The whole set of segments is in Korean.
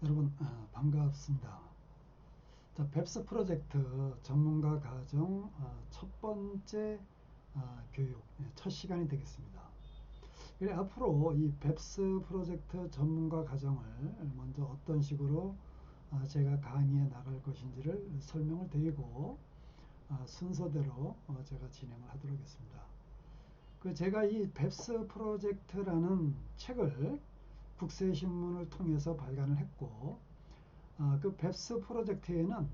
여러분 반갑습니다. 자, 뱁스 프로젝트 전문가 과정 첫 번째 교육 첫 시간이 되겠습니다. 그래, 앞으로 이 뱁스 프로젝트 전문가 과정을 먼저 어떤 식으로 제가 강의해 나갈 것인지를 설명을 드리고 순서대로 제가 진행을 하도록 하겠습니다. 제가 이 뱁스 프로젝트라는 책을 국세신문을 통해서 발간을 했고, 그 뱁스 프로젝트에는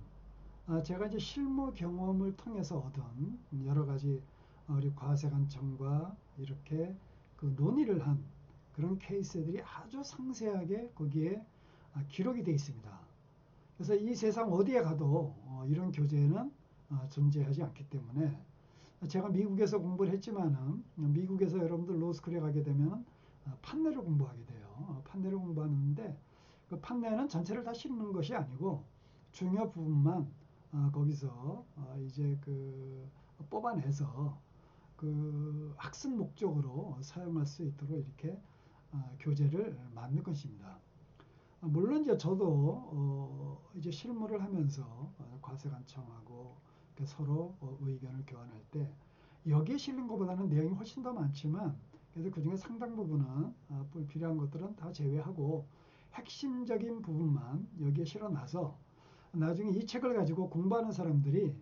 제가 이제 실무 경험을 통해서 얻은 여러 가지 우리 과세관청과 이렇게 그 논의를 한 그런 케이스들이 아주 상세하게 거기에 기록이 되어 있습니다. 그래서 이 세상 어디에 가도 이런 교재는 존재하지 않기 때문에 제가 미국에서 공부를 했지만은 미국에서 여러분들 로스쿨에 가게 되면 판례를 공부하게 돼요. 판례를 공부하는데 그 판례는 전체를 다 씹는 것이 아니고 중요 부분만 거기서 이제 그 뽑아내서 그 학습 목적으로 사용할 수 있도록 이렇게 교재를 만들 것입니다. 물론 이제 저도 이제 실무를 하면서 과세관청하고 서로 의견을 교환할 때 여기에 실린 것보다는 내용이 훨씬 더 많지만 그래서 그 중에 상당 부분은 불필요한 것들은 다 제외하고 핵심적인 부분만 여기에 실어놔서 나중에 이 책을 가지고 공부하는 사람들이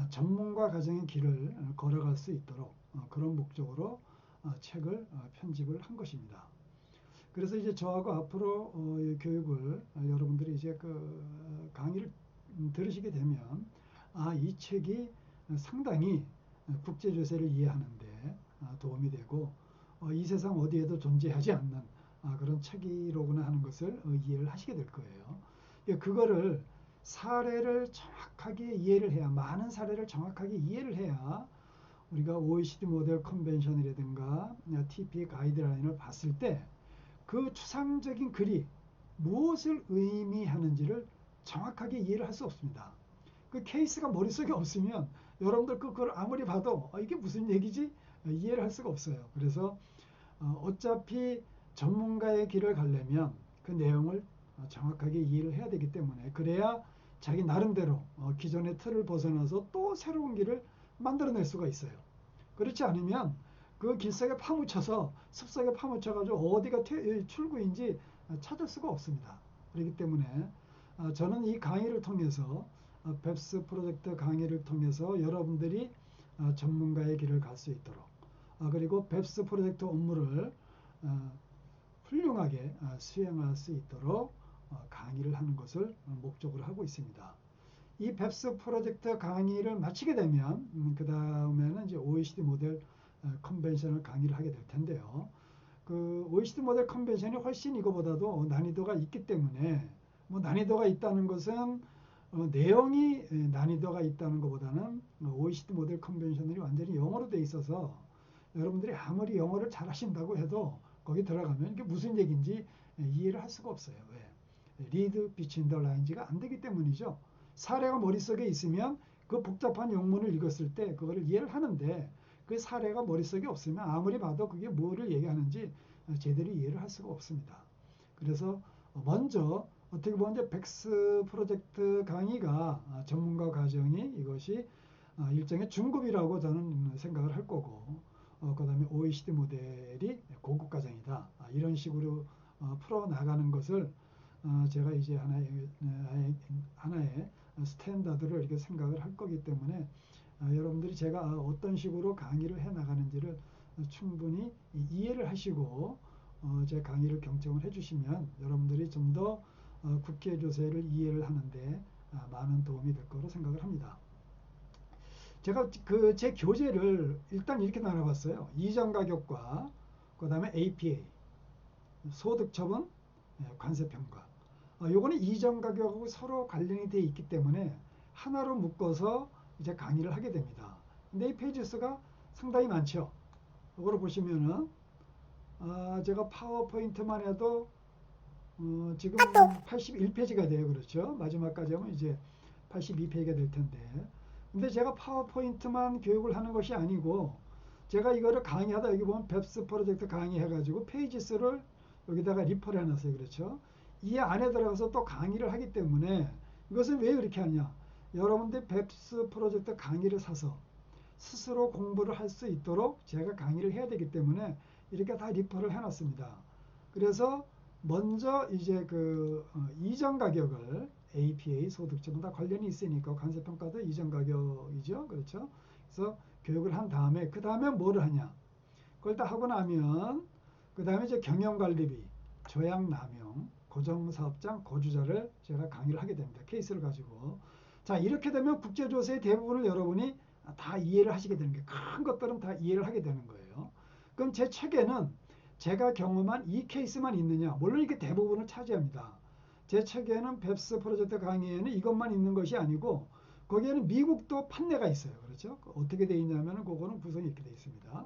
전문가 과정의 길을 걸어갈 수 있도록 그런 목적으로 책을 편집을 한 것입니다. 그래서 이제 저하고 앞으로 교육을 여러분들이 이제 그 강의를 들으시게 되면 이 책이 상당히 국제조세를 이해하는데 도움이 되고 이 세상 어디에도 존재하지 않는 그런 책이로구나 하는 것을 이해를 하시게 될 거예요. 그거를 사례를 정확하게 이해를 해야, 많은 사례를 정확하게 이해를 해야 우리가 OECD 모델 컨벤션이라든가 TP 가이드라인을 봤을 때 그 추상적인 글이 무엇을 의미하는지를 정확하게 이해를 할 수 없습니다. 그 케이스가 머릿속에 없으면 여러분들 그걸 아무리 봐도 이게 무슨 얘기지? 이해를 할 수가 없어요. 그래서 어차피 전문가의 길을 가려면 그 내용을 정확하게 이해를 해야 되기 때문에 그래야 자기 나름대로 기존의 틀을 벗어나서 또 새로운 길을 만들어낼 수가 있어요. 그렇지 않으면 그 길속에 파묻혀서 습속에 파묻혀가지고 어디가 출구인지 찾을 수가 없습니다. 그렇기 때문에 저는 이 강의를 통해서 뱁스 프로젝트 강의를 통해서 여러분들이 전문가의 길을 갈 수 있도록 그리고 뱁스 프로젝트 업무를 훌륭하게 수행할 수 있도록 강의를 하는 것을 목적으로 하고 있습니다. 이 뱁스 프로젝트 강의를 마치게 되면 그 다음에는 이제 OECD 모델 컨벤션을 강의를 하게 될 텐데요. 그 OECD 모델 컨벤션이 훨씬 이거보다도 난이도가 있기 때문에 뭐 난이도가 있다는 것은 내용이 난이도가 있다는 것보다는 OECD 모델 컨벤션이 완전히 영어로 돼 있어서 여러분들이 아무리 영어를 잘하신다고 해도 거기 들어가면 이게 무슨 얘기인지 이해를 할 수가 없어요. 왜? 리드 비치인 더 라인즈가 안 되기 때문이죠. 사례가 머릿속에 있으면 그 복잡한 용문을 읽었을 때 그거를 이해를 하는데 그 사례가 머릿속에 없으면 아무리 봐도 그게 뭐를 얘기하는지 제대로 이해를 할 수가 없습니다. 그래서 먼저 어떻게 보면 이제 뱁스 프로젝트 강의가 전문가 과정이 이것이 일종의 중급이라고 저는 생각을 할 거고 그 다음에 OECD 모델이 고급 과정이다. 이런 식으로 풀어나가는 것을 제가 이제 하나의 스탠다드로 이렇게 생각을 할 거기 때문에 여러분들이 제가 어떤 식으로 강의를 해 나가는지를 충분히 이해를 하시고 제 강의를 경청을 해주시면 여러분들이 좀 더 국제조세를 이해를 하는데 많은 도움이 될 거로 생각을 합니다. 제가 그 제 교재를 일단 이렇게 나눠봤어요. 이전 가격과 그 다음에 APA 소득처분 관세평가. 요거는 이전 가격하고 서로 관련이 되어 있기 때문에 하나로 묶어서 이제 강의를 하게 됩니다. 근데 이 페이지 수가 상당히 많죠. 이거를 보시면은 제가 파워포인트만 해도 지금 81페이지가 돼요. 그렇죠? 마지막까지 하면 이제 82페이지가 될 텐데. 근데 제가 파워포인트만 교육을 하는 것이 아니고 제가 이거를 강의하다 여기 보면 뱁스 프로젝트 강의해가지고 페이지 수를 여기다가 리퍼를 해놨어요. 그렇죠? 이 안에 들어가서 또 강의를 하기 때문에 이것은 왜 그렇게 하냐. 여러분들 뱁스 프로젝트 강의를 사서 스스로 공부를 할 수 있도록 제가 강의를 해야 되기 때문에 이렇게 다 리퍼를 해놨습니다. 그래서 먼저 이제 그 이전 가격을 APA 소득증은 다 관련이 있으니까 관세평가도 이전 가격이죠. 그렇죠? 그래서 교육을 한 다음에 그 다음에 뭐를 하냐. 그걸 다 하고 나면 그 다음에 이제 경영관리비, 조약남용, 고정사업장, 고주자를 제가 강의를 하게 됩니다. 케이스를 가지고. 자, 이렇게 되면 국제조세의 대부분을 여러분이 다 이해를 하시게 되는 게 큰 것들은 다 이해를 하게 되는 거예요. 그럼 제 책에는 제가 경험한 이 케이스만 있느냐? 물론 이게 대부분을 차지합니다. 제 책에는 뱁스 프로젝트 강의에는 이것만 있는 것이 아니고 거기에는 미국도 판례가 있어요. 그렇죠? 어떻게 되어 있냐면 그거는 구성이 이렇게 되어 있습니다.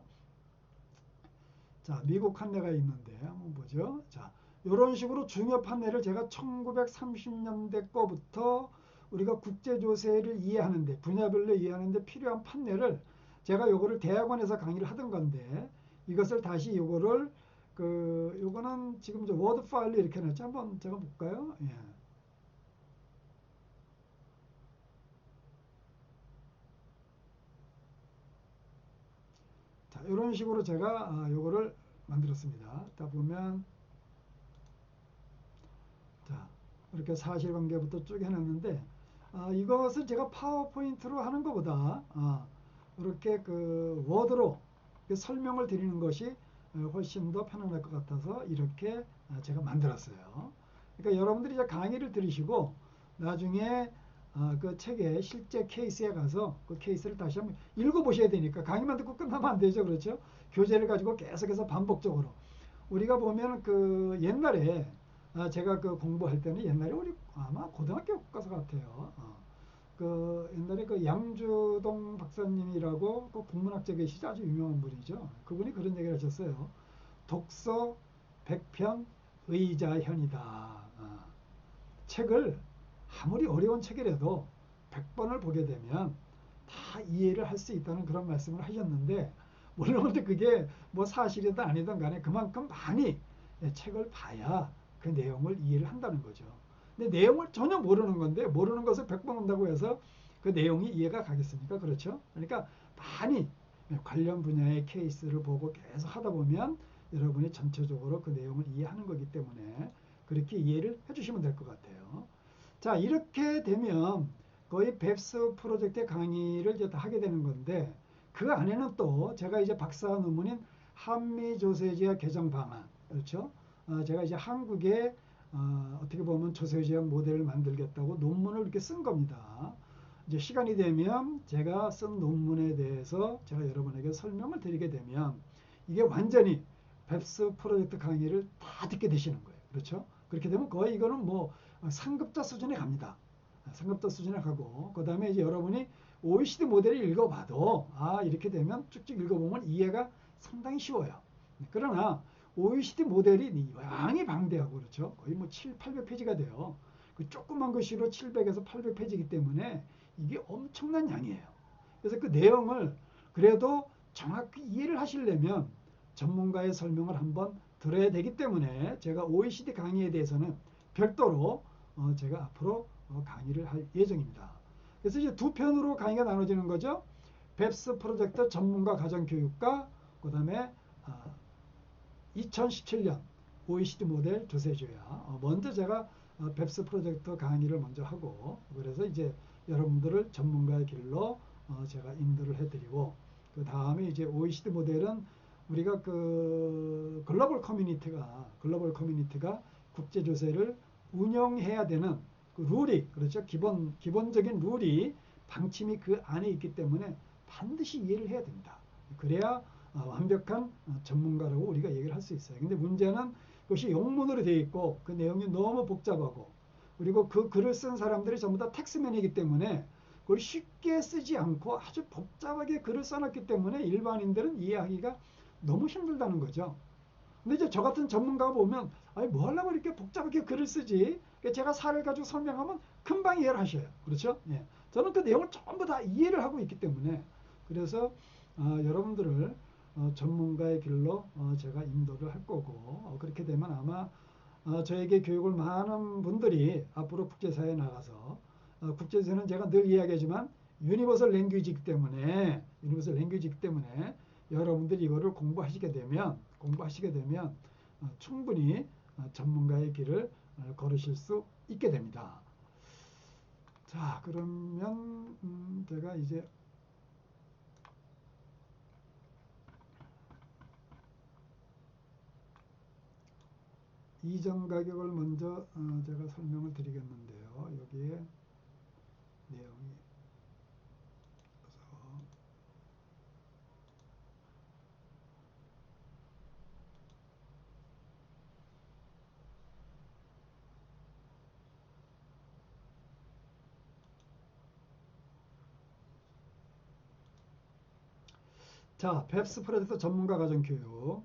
자, 미국 판례가 있는데 한번 보죠. 자, 이런 식으로 중요 판례를 제가 1930년대 거부터 우리가 국제조세를 이해하는데 분야별로 이해하는데 필요한 판례를 제가 요거를 대학원에서 강의를 하던 건데 이것을 다시 요거를 요거는 지금 저 워드 파일로 이렇게 놨죠. 한번 제가 볼까요? 예. 자, 이런 식으로 제가 요거를 만들었습니다. 다 보면 자, 이렇게 사실관계부터 쭉 해놨는데 이것을 제가 파워포인트로 하는 것보다 이렇게 그 워드로 설명을 드리는 것이 훨씬 더 편안할 것 같아서 이렇게 제가 만들었어요. 그러니까 여러분들이 이제 강의를 들으시고 나중에 그 책의 실제 케이스에 가서 그 케이스를 다시 한번 읽어보셔야 되니까 강의만 듣고 끝나면 안 되죠. 그렇죠? 교재를 가지고 계속해서 반복적으로 우리가 보면 그 옛날에 제가 그 공부할 때는 옛날에 우리 아마 고등학교 가서 같아요. 그 옛날에 그 양주동 박사님이라고 그 국문학자 계시죠. 아주 유명한 분이죠. 그분이 그런 얘기를 하셨어요. 독서 백편 의자현이다. 책을 아무리 어려운 책이라도 100번을 보게 되면 다 이해를 할 수 있다는 그런 말씀을 하셨는데 물론 그게 뭐 사실이든 아니든 간에 그만큼 많이 책을 봐야 그 내용을 이해를 한다는 거죠. 근데 내용을 전혀 모르는 건데 모르는 것을 100번 본다고 해서 그 내용이 이해가 가겠습니까? 그렇죠? 그러니까 많이 관련 분야의 케이스를 보고 계속 하다 보면 여러분이 전체적으로 그 내용을 이해하는 거기 때문에 그렇게 이해를 해주시면 될 것 같아요. 자, 이렇게 되면 거의 뱁스 프로젝트 강의를 이제 다 하게 되는 건데 그 안에는 또 제가 이제 박사 논문인 한미조세제약 개정 방안, 그렇죠? 제가 이제 한국에 어떻게 보면 조세제약 모델을 만들겠다고 논문을 이렇게 쓴 겁니다. 이제 시간이 되면 제가 쓴 논문에 대해서 제가 여러분에게 설명을 드리게 되면 이게 완전히 뱁스 프로젝트 강의를 다 듣게 되시는 거예요. 그렇죠? 그렇게 되면 거의 이거는 뭐 상급자 수준에 갑니다. 상급자 수준에 가고 그 다음에 이제 여러분이 OECD 모델을 읽어봐도 이렇게 되면 쭉쭉 읽어보면 이해가 상당히 쉬워요. 그러나 OECD 모델이 양이 방대하고 그렇죠. 거의 뭐 7, 800페이지가 돼요. 그 조그만 글씨로 700에서 800페이지이기 때문에 이게 엄청난 양이에요. 그래서 그 내용을 그래도 정확히 이해를 하시려면 전문가의 설명을 한번 들어야 되기 때문에 제가 OECD 강의에 대해서는 별도로 제가 앞으로 강의를 할 예정입니다. 그래서 이제 두 편으로 강의가 나눠지는 거죠. 뱁스 프로젝트 전문가 가정교육과 그 다음에 2017년 OECD 모델 조세조약. 먼저 제가 뱁스 프로젝트 강의를 먼저 하고 그래서 이제 여러분들을 전문가의 길로 제가 인도를 해드리고 그 다음에 이제 OECD 모델은 우리가 그 글로벌 커뮤니티가 국제조세를 운영해야 되는 그 룰이 그렇죠. 기본적인 룰이 방침이 그 안에 있기 때문에 반드시 이해를 해야 됩니다. 그래야 완벽한 전문가라고 우리가 얘기를 할 수 있어요. 근데 문제는 그것이 영문으로 되어 있고 그 내용이 너무 복잡하고 그리고 그 글을 쓴 사람들이 전부 다 텍스맨이기 때문에 그걸 쉽게 쓰지 않고 아주 복잡하게 글을 써놨기 때문에 일반인들은 이해하기가 너무 힘들다는 거죠. 근데 이제 저 같은 전문가가 보면 아니 뭐 하려고 이렇게 복잡하게 글을 쓰지? 제가 사를 가지고 설명하면 금방 이해를 하셔요. 그렇죠? 예. 저는 그 내용을 전부 다 이해를 하고 있기 때문에 그래서 여러분들을 전문가의 길로 제가 인도를 할 거고 그렇게 되면 아마 저에게 교육을 많은 분들이 앞으로 국제사회에 나가서 국제사회는 제가 늘 이야기하지만 유니버설 랭귀지이기 때문에 여러분들이 이거를 공부하시게 되면 충분히 전문가의 길을 걸으실 수 있게 됩니다. 자, 그러면 제가 이제 이전 가격을 먼저 제가 설명을 드리겠는데요. 여기에 내용이 있어서 자, 뱁스 프로젝트 전문가 과정 교육.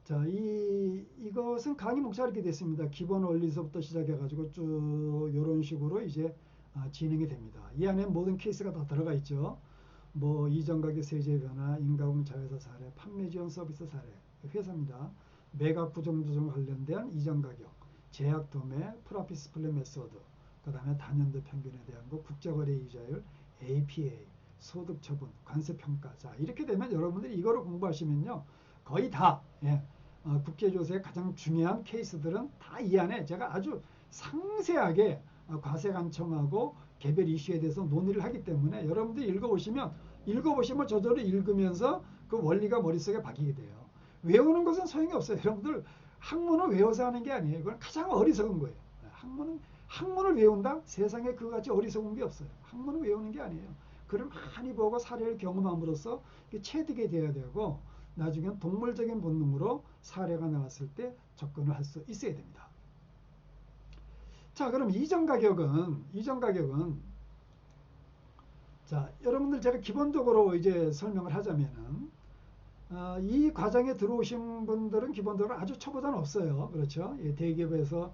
자, 이것은 강의 목차가 이렇게 됐습니다. 기본 원리서부터 시작해가지고 쭉 이런 식으로 이제 진행이 됩니다. 이 안에 모든 케이스가 다 들어가 있죠. 뭐 이전가격 세제 변화, 인가공 자회사 사례, 판매 지원 서비스 사례, 회사입니다. 매각 부정 조정 관련된 이전 가격, 제약 도매, 프라피스 플랜 메소드, 그 다음에 단연도 평균에 대한 거, 국제거래 이자율, APA, 소득 처분, 관세 평가. 자, 이렇게 되면 여러분들이 이거를 공부하시면요, 거의 다 국제조세의 가장 중요한 케이스들은 다 이 안에 제가 아주 상세하게 과세 간청하고 개별 이슈에 대해서 논의를 하기 때문에 여러분들이 읽어보시면 저절로 읽으면서 그 원리가 머릿속에 박히게 돼요. 외우는 것은 소용이 없어요. 여러분들 학문을 외워서 하는 게 아니에요. 이건 가장 어리석은 거예요. 학문을 외운다? 세상에 그거같이 어리석은 게 없어요. 학문을 외우는 게 아니에요. 글을 많이 보고 사례를 경험함으로써 체득이 돼야 되고 나중엔 동물적인 본능으로 사례가 나왔을 때 접근을 할 수 있어야 됩니다. 자, 그럼 이전 가격은 자, 여러분들 제가 기본적으로 이제 설명을 하자면은 이 과정에 들어오신 분들은 기본적으로 아주 초보자는 없어요. 그렇죠? 예, 대기업에서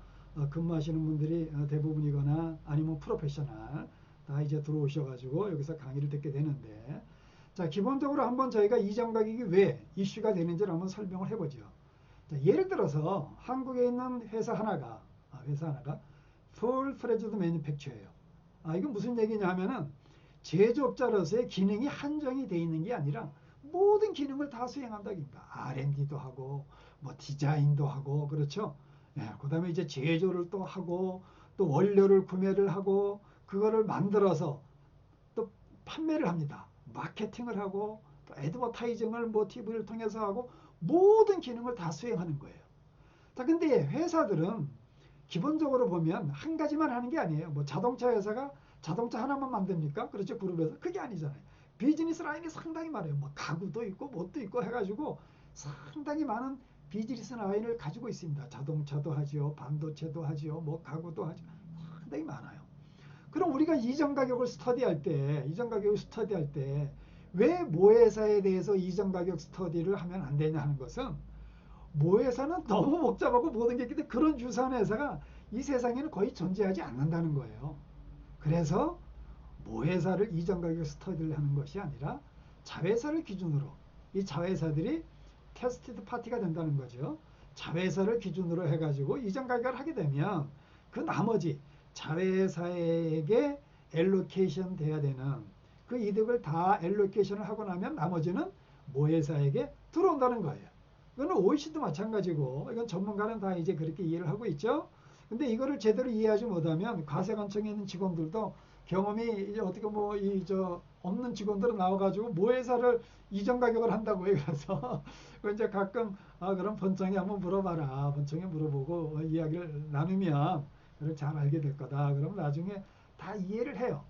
근무하시는 분들이 대부분이거나 아니면 프로페셔널 다 이제 들어오셔가지고 여기서 강의를 듣게 되는데, 자, 기본적으로 한번 저희가 이전 가격이 왜 이슈가 되는지를 한번 설명을 해보죠. 자, 예를 들어서 한국에 있는 회사 하나가 full fledged manufacturer예요. 이건 무슨 얘기냐 하면은 제조업자로서의 기능이 한정이 되어 있는 게 아니라 모든 기능을 다 수행한다니까. R&D도 하고 뭐 디자인도 하고 그렇죠. 예, 그다음에 이제 제조를 또 하고 또 원료를 구매를 하고 그거를 만들어서 또 판매를 합니다. 마케팅을 하고 또 애드버타이징을 뭐 TV를 통해서 하고 모든 기능을 다 수행하는 거예요. 자, 근데 회사들은 기본적으로 보면 한 가지만 하는 게 아니에요. 뭐 자동차 회사가 자동차 하나만 만듭니까? 그렇죠. 그룹에서. 그게 아니잖아요. 비즈니스 라인이 상당히 많아요. 뭐 가구도 있고 뭣도 있고 해가지고 상당히 많은 비즈니스 라인을 가지고 있습니다. 자동차도 하죠. 반도체도 하죠. 뭐 가구도 하죠. 상당히 많아요. 그럼 우리가 이전 가격을 스터디할 때 왜 모회사에 대해서 이전 가격 스터디를 하면 안 되냐 하는 것은, 모회사는 너무 복잡하고 모든 게 있기 때문에 그런 유사한 회사가 이 세상에는 거의 존재하지 않는다는 거예요. 그래서 모회사를 이전 가격 스터디를 하는 것이 아니라 자회사를 기준으로, 이 자회사들이 테스티드 파티가 된다는 거죠. 자회사를 기준으로 해가지고 이전 가격을 하게 되면 그 나머지 자회사에게 엘로케이션 돼야 되는 그 이득을 다 엘로케이션을 하고 나면 나머지는 모회사에게 들어온다는 거예요. 이거는 OEC도 마찬가지고, 이건 전문가는 다 이제 그렇게 이해를 하고 있죠. 근데 이거를 제대로 이해하지 못하면 과세관청에 있는 직원들도 경험이 이제 어떻게 뭐 없는 직원들은 나와가지고 모회사를 이전 가격을 한다고 해요. 그래서 이제 가끔 그럼 본청에 한번 물어봐라. 본청에 물어보고 이야기를 나누면 그걸 잘 알게 될 거다. 그럼 나중에 다 이해를 해요.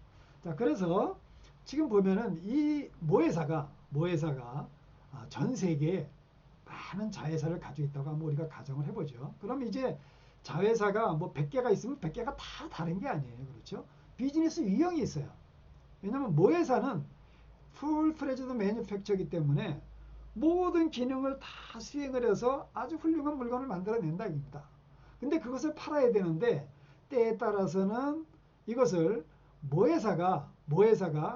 자, 그래서 지금 보면은 이 모회사가 전 세계에 많은 자회사를 가지고 있다고 한번 우리가 가정을 해보죠. 그럼 이제 자회사가 뭐 100개가 있으면 100개가 다 다른 게 아니에요. 그렇죠? 비즈니스 유형이 있어요. 왜냐하면 모회사는 풀 프레즈드 매니팩처이기 때문에 모든 기능을 다 수행을 해서 아주 훌륭한 물건을 만들어낸다 입니다. 근데 그것을 팔아야 되는데 때에 따라서는 이것을 모회사가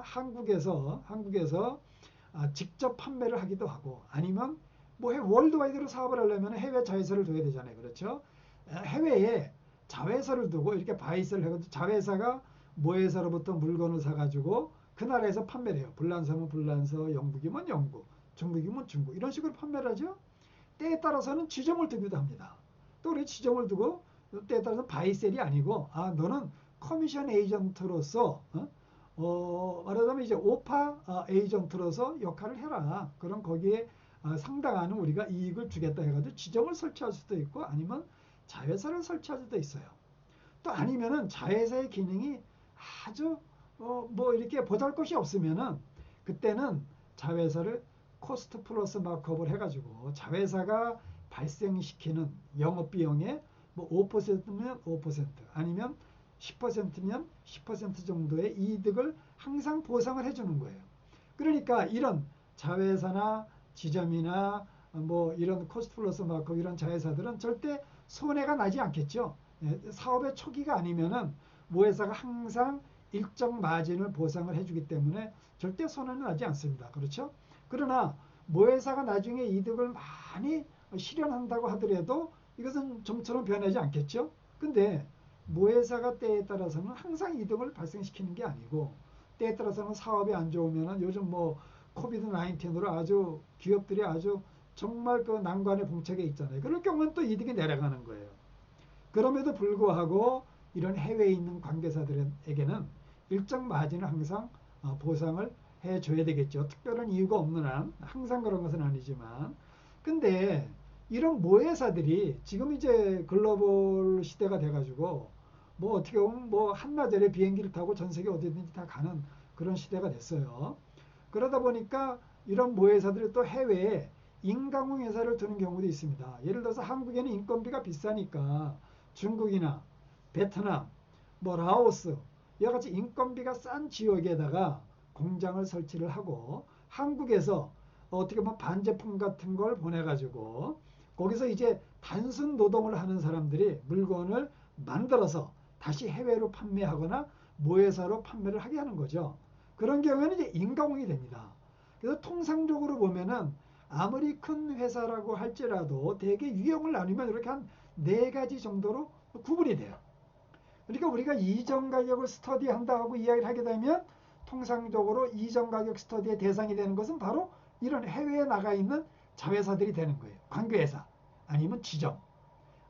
한국에서 직접 판매를 하기도 하고, 아니면 뭐 월드와이드로 사업을 하려면 해외 자회사를 둬야 되잖아요. 그렇죠? 해외에 자회사를 두고 이렇게 바이스를 해가지고 자회사가 모회사로부터 물건을 사가지고 그 나라에서 판매를 해요. 불란서면 불란서, 영국이면 영국, 중국이면 중국 이런 식으로 판매를 하죠. 때에 따라서는 지점을 두기도 합니다. 또 우리 지점을 두고 때에 따라서 바이셀이 아니고 너는 커미션 에이전트로서 말하자면 이제 오파 에이전트로서 역할을 해라. 그럼 거기에 상당한 우리가 이익을 주겠다 해가지고 지점을 설치할 수도 있고 아니면 자회사를 설치할 수도 있어요. 또 아니면은 자회사의 기능이 아주 뭐 이렇게 보잘것이 없으면은 그때는 자회사를 코스트 플러스 마크업을 해가지고 자회사가 발생시키는 영업비용의 뭐 5%면 5% 아니면 10%면 10% 정도의 이득을 항상 보상을 해주는 거예요. 그러니까 이런 자회사나 지점이나 뭐 이런 코스트 플러스 마크업 이런 자회사들은 절대 손해가 나지 않겠죠. 사업의 초기가 아니면은 모회사가 항상 일정 마진을 보상을 해주기 때문에 절대 손해는 나지 않습니다. 그렇죠? 그러나 모회사가 나중에 이득을 많이 실현한다고 하더라도 이것은 좀처럼 변하지 않겠죠? 근데 모회사가 때에 따라서는 항상 이득을 발생시키는 게 아니고 때에 따라서는 사업이 안 좋으면 요즘 뭐 코비드 19으로 아주 기업들이 아주 정말 그 난관에 봉착해 있잖아요. 그럴 경우는 또 이득이 내려가는 거예요. 그럼에도 불구하고 이런 해외에 있는 관계사들에게는 일정 마진을 항상 보상을 해줘야 되겠죠. 특별한 이유가 없는 한 항상 그런 것은 아니지만 근데 이런 모회사들이 지금 이제 글로벌 시대가 돼가지고 뭐 어떻게 보면 뭐 한나절에 비행기를 타고 전 세계 어디든지 다 가는 그런 시대가 됐어요. 그러다 보니까 이런 모회사들이 또 해외에 인강공 회사를 두는 경우도 있습니다. 예를 들어서 한국에는 인건비가 비싸니까 중국이나 베트남, 뭐 라오스 여러 가지 인건비가 싼 지역에다가 공장을 설치를 하고 한국에서 어떻게 보면 반제품 같은 걸 보내가지고 거기서 이제 단순 노동을 하는 사람들이 물건을 만들어서 다시 해외로 판매하거나 모회사로 판매를 하게 하는 거죠. 그런 경우에는 이제 인가공이 됩니다. 그래서 통상적으로 보면은 아무리 큰 회사라고 할지라도 대개 유형을 나누면 이렇게 한 4가지 정도로 구분이 돼요. 그러니까 우리가 이전 가격을 스터디한다고 이야기를 하게 되면 통상적으로 이전 가격 스터디의 대상이 되는 것은 바로 이런 해외에 나가 있는 자회사들이 되는 거예요. 관계회사 아니면 지점.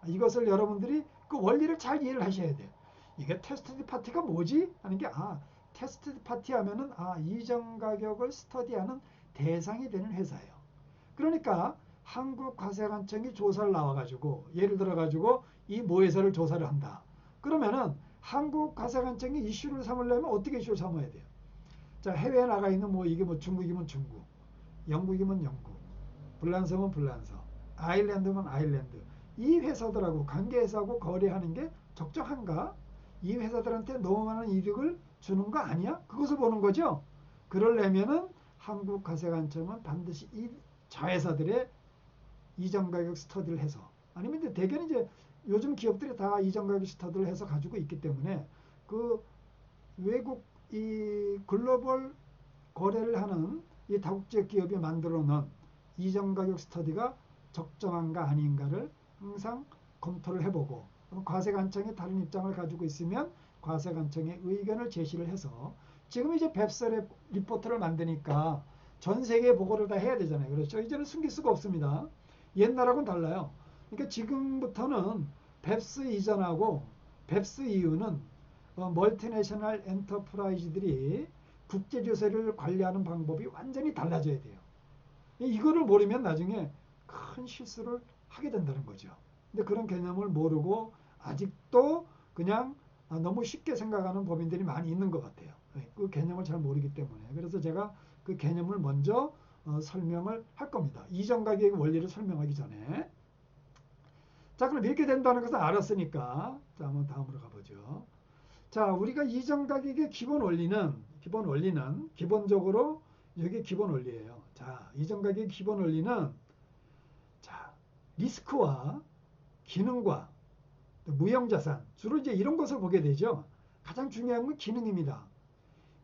이것을 여러분들이 그 원리를 잘 이해를 하셔야 돼요. 이게 테스트 파티가 뭐지? 하는 게 테스트 파티 하면은 이전 가격을 스터디하는 대상이 되는 회사예요. 그러니까 한국과세관청이 조사를 나와가지고 예를 들어가지고 이 모회사를 조사를 한다. 그러면은 한국과세관청이 이슈를 삼으려면 어떻게 이슈를 삼아야 돼요? 자, 해외에 나가 있는 뭐 이게 뭐 중국이면 중국, 영국이면 영국, 불란서면 불란서, 아일랜드면 아일랜드. 이 회사들하고 관계회사하고 거래하는 게 적정한가? 이 회사들한테 너무 많은 이득을 주는 거 아니야? 그것을 보는 거죠. 그러려면은 한국과세관청은 반드시 이 자회사들의 이전 가격 스터디를 해서 아니면 이제 대개는 이제 요즘 기업들이 다 이전 가격 스터디를 해서 가지고 있기 때문에 그 외국 이 글로벌 거래를 하는 이 다국적 기업이 만들어 놓은 이전 가격 스터디가 적정한가 아닌가를 항상 검토를 해보고 과세관청이 다른 입장을 가지고 있으면 과세관청의 의견을 제시를 해서 지금 이제 뱁스 리포트를 만드니까 전 세계에 보고를 다 해야 되잖아요. 그렇죠? 이제는 숨길 수가 없습니다. 옛날하고는 달라요. 그러니까 지금부터는 뱁스 이전하고 뱁스 이후는 멀티내셔널 엔터프라이즈들이 국제조세를 관리하는 방법이 완전히 달라져야 돼요. 이거를 모르면 나중에 큰 실수를 하게 된다는 거죠. 근데 그런 개념을 모르고 아직도 그냥 너무 쉽게 생각하는 법인들이 많이 있는 것 같아요. 그 개념을 잘 모르기 때문에. 그래서 제가 그 개념을 먼저 설명을 할 겁니다. 이전 가격의 원리를 설명하기 전에. 자, 그럼 이렇게 된다는 것을 알았으니까 자, 한번 다음으로 가보죠. 자, 우리가 이전 가격의 기본 원리는 기본적으로 이게 기본 원리예요. 자, 이전 가격의 기본 원리는 자, 리스크와 기능과 무형자산 주로 이제 이런 것을 보게 되죠. 가장 중요한 건 기능입니다.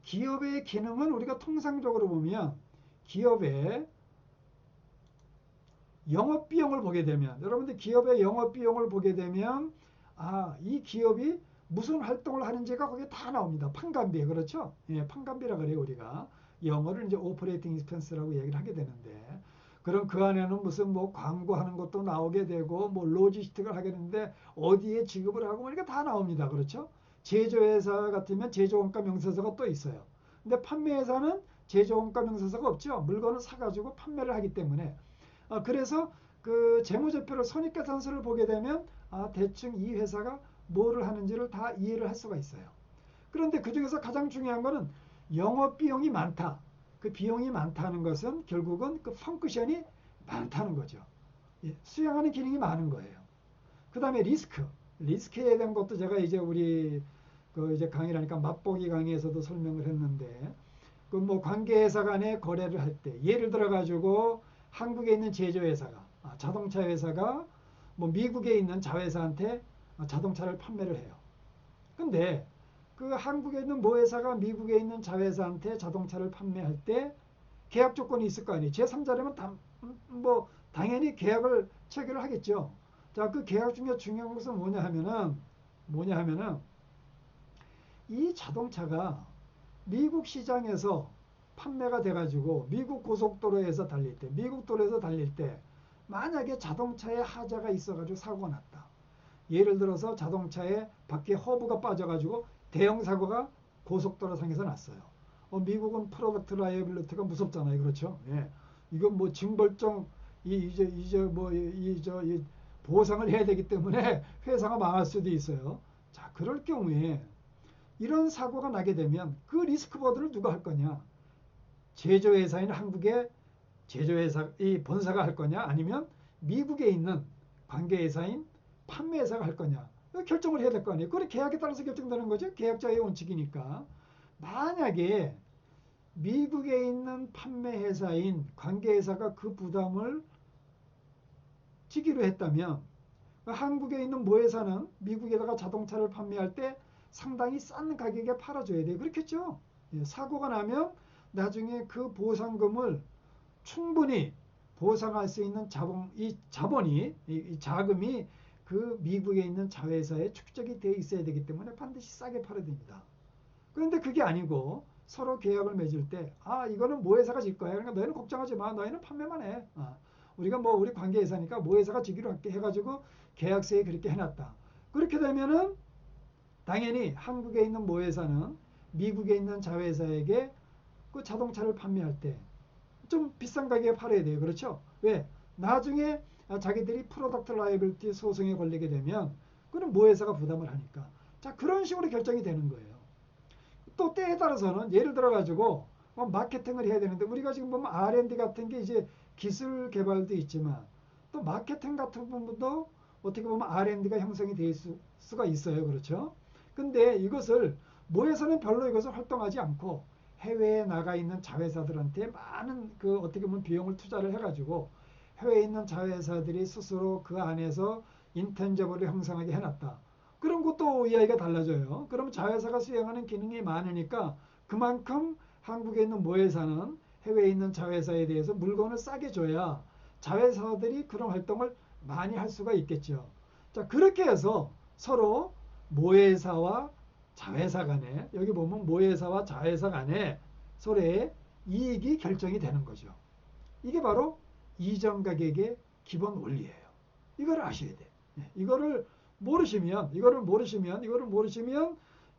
기업의 기능은 우리가 통상적으로 보면 기업의 영업 비용을 보게 되면, 여러분들 기업의 영업 비용을 보게 되면 이 기업이 무슨 활동을 하는지가 거기에 다 나옵니다. 판관비, 그렇죠? 예, 판관비라 그래요, 우리가. 영어를 이제 오퍼레이팅 익스펜스라고 얘기를 하게 되는데, 그럼 그 안에는 무슨 뭐 광고하는 것도 나오게 되고, 뭐 로지스틱을 하게 되는데 어디에 지급을 하고 뭐 이렇게 다 나옵니다. 그렇죠? 제조회사 같으면 제조원가 명세서가 또 있어요. 근데 판매회사는 제조원가 명세서가 없죠. 물건을 사가지고 판매를 하기 때문에. 그래서 그 재무제표를 손익계산서를 보게 되면 대충 이 회사가 뭐를 하는지를 다 이해를 할 수가 있어요. 그런데 그중에서 가장 중요한 거는 영업비용이 많다. 그 비용이 많다는 것은 결국은 그 펑크션이 많다는 거죠. 예, 수행하는 기능이 많은 거예요. 그 다음에 리스크에 대한 것도 제가 이제 우리 그 이제 강의를 하니까 맛보기 강의에서도 설명을 했는데, 그 뭐 관계회사 간에 거래를 할 때, 예를 들어 가지고 한국에 있는 제조회사가, 자동차 회사가 뭐 미국에 있는 자회사한테 자동차를 판매를 해요. 근데 그 한국에 있는 모 회사가 미국에 있는 자회사한테 자동차를 판매할 때 계약 조건이 있을 거 아니에요. 제3자라면 뭐 당연히 계약을 체결을 하겠죠. 자, 그 계약 중에 중요한 것은 뭐냐 하면은 이 자동차가 미국 시장에서 판매가 돼가지고 미국 고속도로에서 달릴 때, 미국 도로에서 달릴 때 만약에 자동차에 하자가 있어가지고 사고가 났다. 예를 들어서 자동차에 밖에 허브가 빠져가지고 대형 사고가 고속도로 상에서 났어요. 미국은 프로덕트 라이어빌리티가 무섭잖아요, 그렇죠? 예. 이건 뭐 징벌적 이 보상을 해야 되기 때문에 회사가 망할 수도 있어요. 자, 그럴 경우에 이런 사고가 나게 되면 그 리스크 보드를 누가 할 거냐? 제조회사인 한국의 제조회사 이 본사가 할 거냐? 아니면 미국에 있는 관계회사인 판매회사가 할 거냐? 결정을 해야 될 거 아니에요. 그래 계약에 따라서 결정되는 거죠. 계약자의 원칙이니까. 만약에 미국에 있는 판매회사인 관계회사가 그 부담을 지기로 했다면 한국에 있는 모회사는 미국에다가 자동차를 판매할 때 상당히 싼 가격에 팔아줘야 돼요. 그렇겠죠? 예, 사고가 나면 나중에 그 보상금을 충분히 보상할 수 있는 이 자금이 그 미국에 있는 자회사에 축적이 되어 있어야 되기 때문에 반드시 싸게 팔아야 됩니다. 그런데 그게 아니고 서로 계약을 맺을 때 이거는 모회사가 질 거야. 그러니까 너희는 걱정하지 마. 너희는 판매만 해. 우리가 뭐 우리 관계회사니까 모회사가 지기로 할게 해가지고 계약서에 그렇게 해놨다. 그렇게 되면은 당연히 한국에 있는 모회사는 미국에 있는 자회사에게 그 자동차를 판매할 때 좀 비싼 가격에 팔아야 돼요. 그렇죠? 왜? 나중에 자기들이 프로덕트 라이빌티 소송에 걸리게 되면 그건 모회사가 부담을 하니까. 자, 그런 식으로 결정이 되는 거예요. 또 때에 따라서는 예를 들어 가지고 마케팅을 해야 되는데 우리가 지금 보면 R&D 같은 게 이제 기술 개발도 있지만 또 마케팅 같은 부분도 어떻게 보면 R&D가 형성이 될 수가 있어요. 그렇죠? 근데 이것을 모에서는 별로 이것을 활동하지 않고 해외에 나가 있는 자회사들한테 많은 그 어떻게 보면 비용을 투자를 해가지고 해외에 있는 자회사들이 스스로 그 안에서 인텐저블을 형성하게 해놨다. 그럼 그것도 이야기가 달라져요. 그럼 자회사가 수행하는 기능이 많으니까 그만큼 한국에 있는 모회사는 해외에 있는 자회사에 대해서 물건을 싸게 줘야 자회사들이 그런 활동을 많이 할 수가 있겠죠. 자, 그렇게 해서 서로 모회사와 자회사 간에 여기 보면 모회사와 자회사 간에 서로의 이익이 결정이 되는 거죠. 이게 바로 이전 가격의 기본 원리예요. 이걸 아셔야 돼. 이거를 모르시면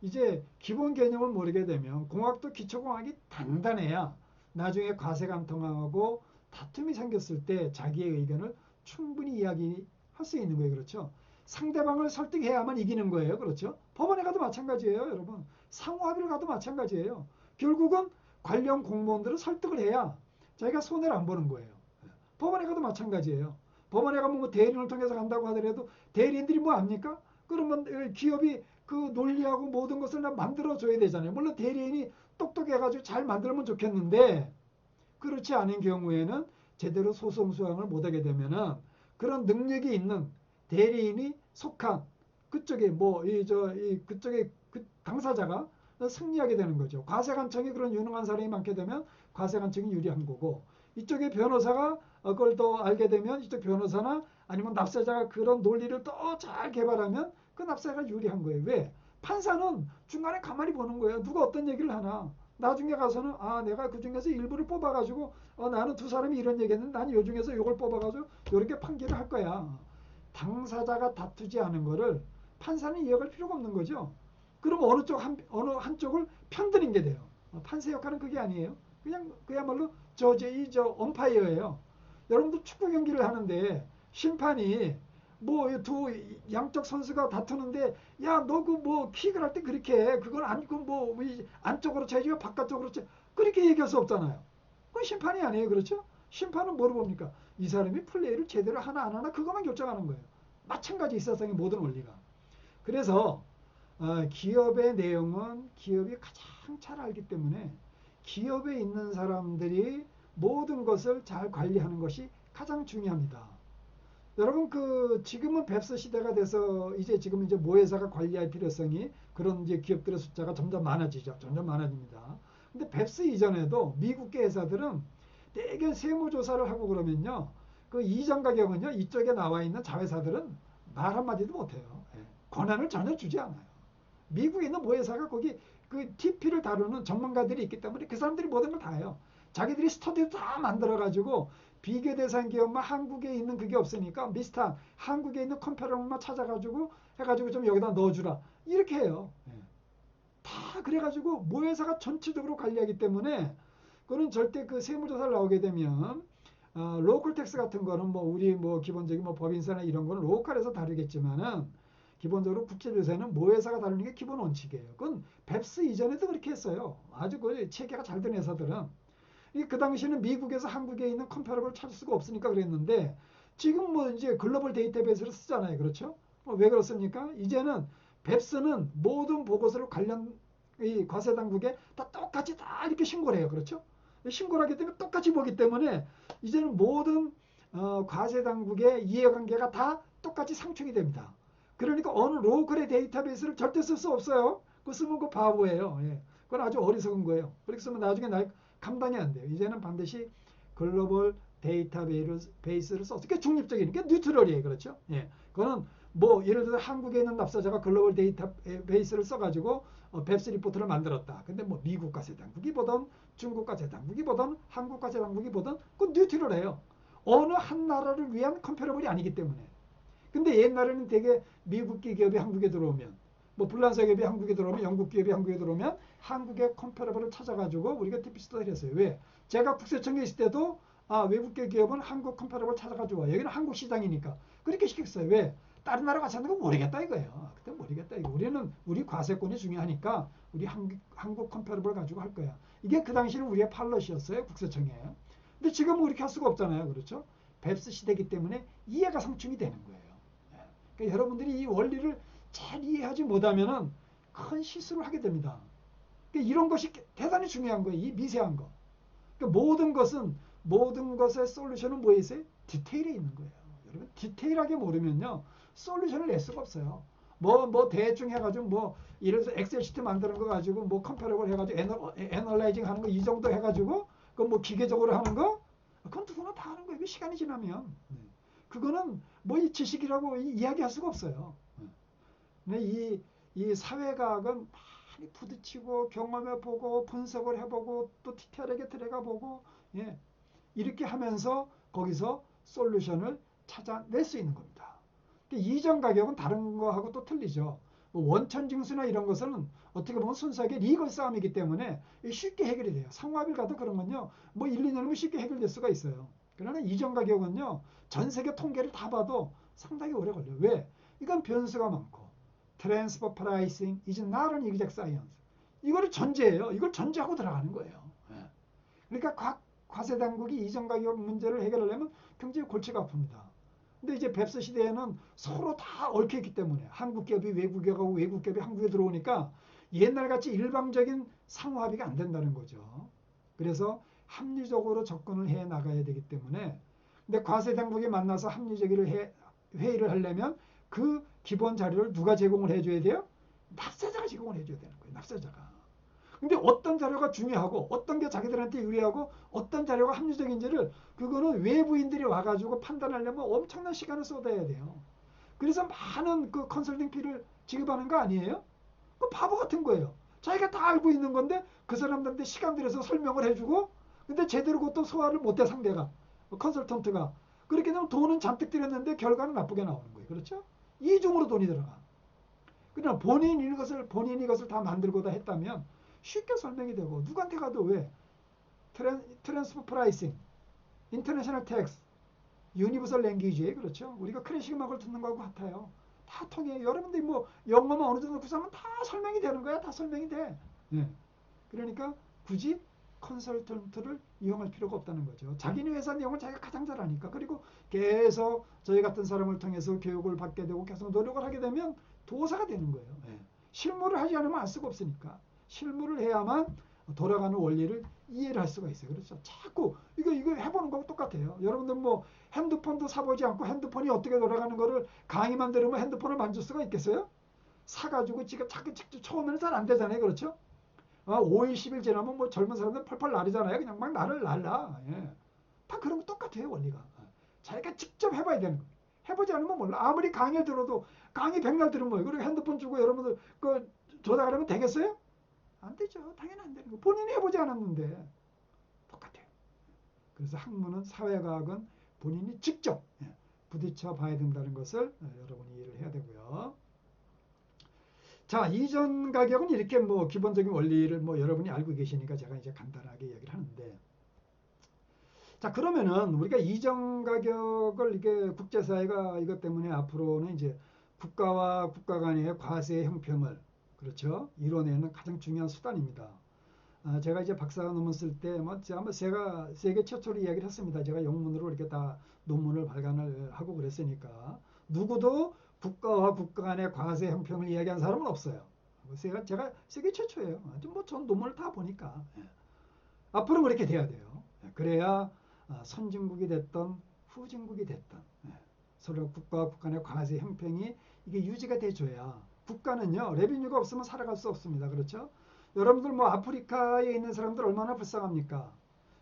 이제 기본 개념을 모르게 되면 공학도 기초공학이 단단해야 나중에 과세관통하고 다툼이 생겼을 때 자기의 의견을 충분히 이야기할 수 있는 거예요. 그렇죠? 상대방을 설득해야만 이기는 거예요. 그렇죠? 법원에 가도 마찬가지예요. 여러분. 상호합의를 가도 마찬가지예요. 결국은 관련 공무원들을 설득을 해야 자기가 손해를 안 보는 거예요. 법원에 가도 마찬가지예요. 법원에 가면 뭐 대리인을 통해서 간다고 하더라도 대리인들이 뭐 합니까? 그러면 기업이 그 논리하고 모든 것을 만들어줘야 되잖아요. 물론 대리인이 똑똑해가지고 잘 만들면 좋겠는데 그렇지 않은 경우에는 제대로 소송 수행을 못하게 되면은 그런 능력이 있는 대리인이 속한 그쪽에 그쪽에 그 당사자가 승리하게 되는 거죠. 과세관청이 그런 유능한 사람이 많게 되면 과세관청이 유리한 거고 이쪽에 변호사가 그걸 더 알게 되면 이쪽 변호사나 아니면 납세자가 그런 논리를 더 잘 개발하면 그 납세자가 유리한 거예요. 왜? 판사는 중간에 가만히 보는 거예요. 누가 어떤 얘기를 하나. 나중에 가서는 내가 그 중에서 일부를 뽑아가지고 나는 두 사람이 이런 얘기했는데 나는 요 중에서 요걸 뽑아가지고 요렇게 판결을 할 거야. 당사자가 다투지 않은 거를 판사는 이해할 필요가 없는 거죠. 그럼 어느 한쪽을 편드는 게 돼요. 판사 역할은 그게 아니에요. 그냥 그야말로 엄파이어예요. 여러분도 축구 경기를 하는데 심판이 뭐 두 양쪽 선수가 다투는데 야 너 그 뭐 킥을 할 때 그렇게 해. 그건 아니고 뭐 안쪽으로 쳐야지 바깥쪽으로 쳐. 그렇게 얘기할 수 없잖아요. 그건 심판이 아니에요. 그렇죠? 심판은 뭐를 봅니까? 이 사람이 플레이를 제대로 하나 안 하나 그것만 결정하는 거예요. 마찬가지 이 세상의 모든 원리가. 그래서 기업의 내용은 기업이 가장 잘 알기 때문에 기업에 있는 사람들이 모든 것을 잘 관리하는 것이 가장 중요합니다. 여러분 지금은 뱁스 시대가 돼서 지금 모회사가 관리할 필요성이 그런 기업들의 숫자가 점점 많아지죠. 점점 많아집니다. 근데 뱁스 이전에도 미국계 회사들은 대개 세무조사를 하고 그러면요. 그 이전 가격은요. 이쪽에 나와 있는 자회사들은 말 한마디도 못해요. 권한을 전혀 주지 않아요. 미국에 있는 모회사가 거기 그 TP를 다루는 전문가들이 있기 때문에 그 사람들이 모든 걸 다 해요. 자기들이 스터디도 다 만들어가지고 비교 대상 기업만 한국에 있는 그게 없으니까 비슷한 한국에 있는 컴퓨터만 찾아가지고 해가지고 좀 여기다 넣어주라. 이렇게 해요. 다 그래가지고 모회사가 전체적으로 관리하기 때문에 그거는 절대 그 세무조사를 나오게 되면 로컬 텍스 같은 거는 우리 기본적인 법인세나 이런 거는 로컬에서 다루겠지만은 기본적으로 국제조사는 모회사가 다루는 게 기본 원칙이에요. 그건 뱁스 이전에도 그렇게 했어요. 아주 그 체계가 잘 된 회사들은. 그 당시에는 미국에서 한국에 있는 컴퓨터를 찾을 수가 없으니까 그랬는데 지금 이제 글로벌 데이터베이스를 쓰잖아요. 그렇죠? 왜 그렇습니까? 이제는 뱁스는 모든 보고서를 관련 이 과세당국에 다 똑같이 다 이렇게 신고를 해요. 그렇죠? 신고를 하기 때문에 똑같이 보기 때문에 이제는 모든 과세당국의 이해관계가 다 똑같이 상충이 됩니다. 그러니까 어느 로컬의 데이터베이스를 절대 쓸 수 없어요. 그거 쓰면 그 바보예요. 그건 아주 어리석은 거예요. 그렇게 쓰면 나중에 감당이 안 돼요. 이제는 반드시 글로벌 데이터베이스를 써서 그게 중립적인 게 뉴트럴이에요. 그렇죠? 그거는 예를 들어 한국에 있는 납세자가 글로벌 데이터베이스를 써가지고 뱁스 리포트를 만들었다. 근데 미국 과세당국이 보던 중국 과세당국이 보던 한국 과세당국이 보던 그 뉴트럴해요. 어느 한 나라를 위한 컴패러블이 아니기 때문에. 근데 옛날에는 되게 미국 기업이 한국에 들어오면 불란서 기업이 한국에 들어오면 영국 기업이 한국에 들어오면 한국의 컴패러블을 찾아가지고 우리가 TP스터디를 했어요. 왜? 제가 국세청에 있을 때도 외국계 기업은 한국 컴패러블 찾아가지고 와. 여기는 한국 시장이니까. 그렇게 시켰어요. 왜? 다른 나라 같이 하는 거 모르겠다 이거예요. 그때 모르겠다 이거. 우리 과세권이 중요하니까 우리 한국 컴패러블 가지고 할 거야. 이게 그 당시는 우리의 팔럿이었어요. 국세청에. 근데 지금은 그렇게 할 수가 없잖아요. 그렇죠? 뱁스 시대이기 때문에 이해가 상충이 되는 거예요. 그러니까 여러분들이 이 원리를 잘 이해하지 못하면은 큰 실수를 하게 됩니다. 그러니까 이런 것이 대단히 중요한 거예요. 이 미세한 거. 그러니까 모든 것의 솔루션은 뭐에 있어요? 디테일에 있는 거예요. 여러분 디테일하게 모르면요 솔루션을 낼 수가 없어요. 대충 해가지고 예를 들어서 엑셀 시트 만드는 거 가지고 컴패러블 해가지고 애널라이징 하는 거 이 정도 해가지고 그 기계적으로 하는 거 그건 누구나 다 하는 거예요. 그 시간이 지나면 그거는 이 지식이라고 이야기할 수가 없어요. 근데 이 사회과학은 많이 부딪히고 경험해보고 분석을 해보고 또 디테일하게 들어가보고 이렇게 하면서 거기서 솔루션을 찾아낼 수 있는 겁니다. 이전 가격은 다른 거하고 또 틀리죠. 원천징수나 이런 것은 어떻게 보면 순수하게 리걸 싸움이기 때문에 쉽게 해결이 돼요. 상호합일 가도 그런 건요. 1, 2년이면 쉽게 해결될 수가 있어요. 그러나 이전 가격은요. 전 세계 통계를 다 봐도 상당히 오래 걸려요. 왜? 이건 변수가 많고 트랜스퍼 프라이싱 is not an exact science. 이거를 전제해요. 이걸 전제하고 들어가는 거예요. 그러니까 과세당국이 이전 가격 문제를 해결하려면 굉장히 골치가 아픕니다. 근데 이제 뱁스 시대에는 서로 다 얽혀있기 때문에 한국 기업이 외국에 가고 외국 기업이 한국에 들어오니까 옛날같이 일방적인 상호합의가 안 된다는 거죠. 그래서 합리적으로 접근을 해 나가야 되기 때문에 근데 과세당국이 만나서 합리적인 회의를 하려면 그 기본 자료를 누가 제공을 해줘야 돼요? 납세자가 제공을 해줘야 되는 거예요. 납세자가. 근데 어떤 자료가 중요하고 어떤 게 자기들한테 유리하고 어떤 자료가 합리적인지를 그거는 외부인들이 와가지고 판단하려면 엄청난 시간을 쏟아야 돼요. 그래서 많은 그 컨설팅 피를 지급하는 거 아니에요? 그 바보 같은 거예요. 자기가 다 알고 있는 건데 그 사람들한테 시간 들여서 설명을 해주고 근데 제대로 그것도 소화를 못해 상대가 컨설턴트가 그렇게 되면 돈은 잔뜩 들였는데 결과는 나쁘게 나오는 거예요. 그렇죠? 이중으로 돈이 들어가. 그러나 본인이 이것을 다 만들고 다 했다면 쉽게 설명이 되고 누구한테 가도 왜 트랜스퍼 프라이싱, 인터내셔널 텍스, 유니버설 랭귀지 그렇죠? 우리가 클래식 음악을 듣는 거하고 같아요. 다 통해요. 여러분들이 뭐 영어만 어느 정도 구사하면 다 설명이 되는 거야. 다 설명이 돼. 네. 그러니까 굳이 컨설턴트를 이용할 필요가 없다는 거죠. 자기네 회사 내용을 자기가 가장 잘 아니까. 그리고 계속 저희 같은 사람을 통해서 교육을 받게 되고 계속 노력을 하게 되면 도사가 되는 거예요. 네. 실무를 하지 않으면 알 수가 없으니까. 실무를 해야만 돌아가는 원리를 이해를 할 수가 있어요. 그렇죠? 자꾸 이거 해보는 거하고 똑같아요. 여러분들 뭐 핸드폰도 사보지 않고 핸드폰이 어떻게 돌아가는 거를 강의만 들으면 핸드폰을 만질 수가 있겠어요? 사가지고 지금 자꾸 직접 처음에는 잘 안 되잖아요. 그렇죠? 5일, 10일 지나면 뭐 젊은 사람들 펄펄 날이잖아요. 그냥 막 날을 날라. 예. 다 그런 거 똑같아요. 원리가. 자기가 직접 해봐야 되는 거예요. 해보지 않으면 몰라. 아무리 강의 들어도 강의 100날 들으면 뭐예요. 그리고 핸드폰 주고 여러분들 그 조작하려면 되겠어요? 안 되죠. 당연히 안 되는 거. 본인이 해보지 않았는데 똑같아요. 그래서 학문은 사회과학은 본인이 직접 부딪혀 봐야 된다는 것을 여러분이 이해를 해야 되고요. 자, 이전 가격은 이렇게 뭐 기본적인 원리를 뭐 여러분이 알고 계시니까 제가 이제 간단하게 얘기를 하는데, 자, 그러면은 우리가 이전 가격을 이게 국제사회가 이것 때문에 앞으로는 이제 국가와 국가 간의 과세 형평을 그렇죠 이뤄내는 가장 중요한 수단입니다. 제가 이제 박사 논문 쓸 때 뭐 제가 세계 최초로 이야기를 했습니다. 제가 영문으로 이렇게 다 논문을 발간을 하고 그랬으니까 누구도 국가와 국가 간의 과세 형평을 이야기한 사람은 없어요. 제가 세계 최초예요. 뭐 전 논문을 다 보니까 앞으로 그렇게 돼야 돼요. 그래야 선진국이 됐던 후진국이 됐던 서로 국가와 국가 간의 과세 형평이 이게 유지가 돼줘야 국가는요 레비뉴가 없으면 살아갈 수 없습니다. 그렇죠? 여러분들 뭐 아프리카에 있는 사람들 얼마나 불쌍합니까?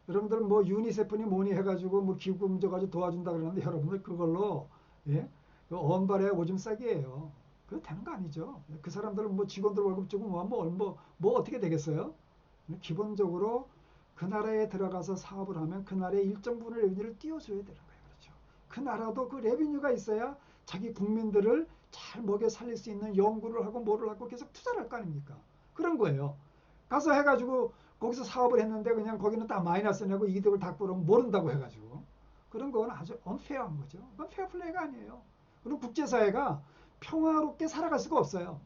여러분들 뭐 유니세프니 뭐니 해가지고 뭐 기구 옮겨가지고 도와준다 그러는데 여러분들 그걸로 그 언발에 오줌 싸기예요. 그거 되는 거 아니죠. 그 사람들은 뭐 직원들 월급 주고 뭐 어떻게 되겠어요? 기본적으로 그 나라에 들어가서 사업을 하면 그 나라의 일정 부분의 레비뉴를 띄워줘야 되는 거예요. 그렇죠? 그 나라도 그 레비뉴가 있어야 자기 국민들을 잘 먹여 살릴 수 있는 연구를 하고 뭐를 하고 계속 투자를 할 거 아닙니까? 그런 거예요. 가서 해가지고 거기서 사업을 했는데 그냥 거기는 다 마이너스 내고 이득을 다 꾸르면 모른다고 해가지고 그런 건 아주 언페어한 거죠. 그건 페어 플레이가 아니에요. 그럼 국제사회가 평화롭게 살아갈 수가 없어요.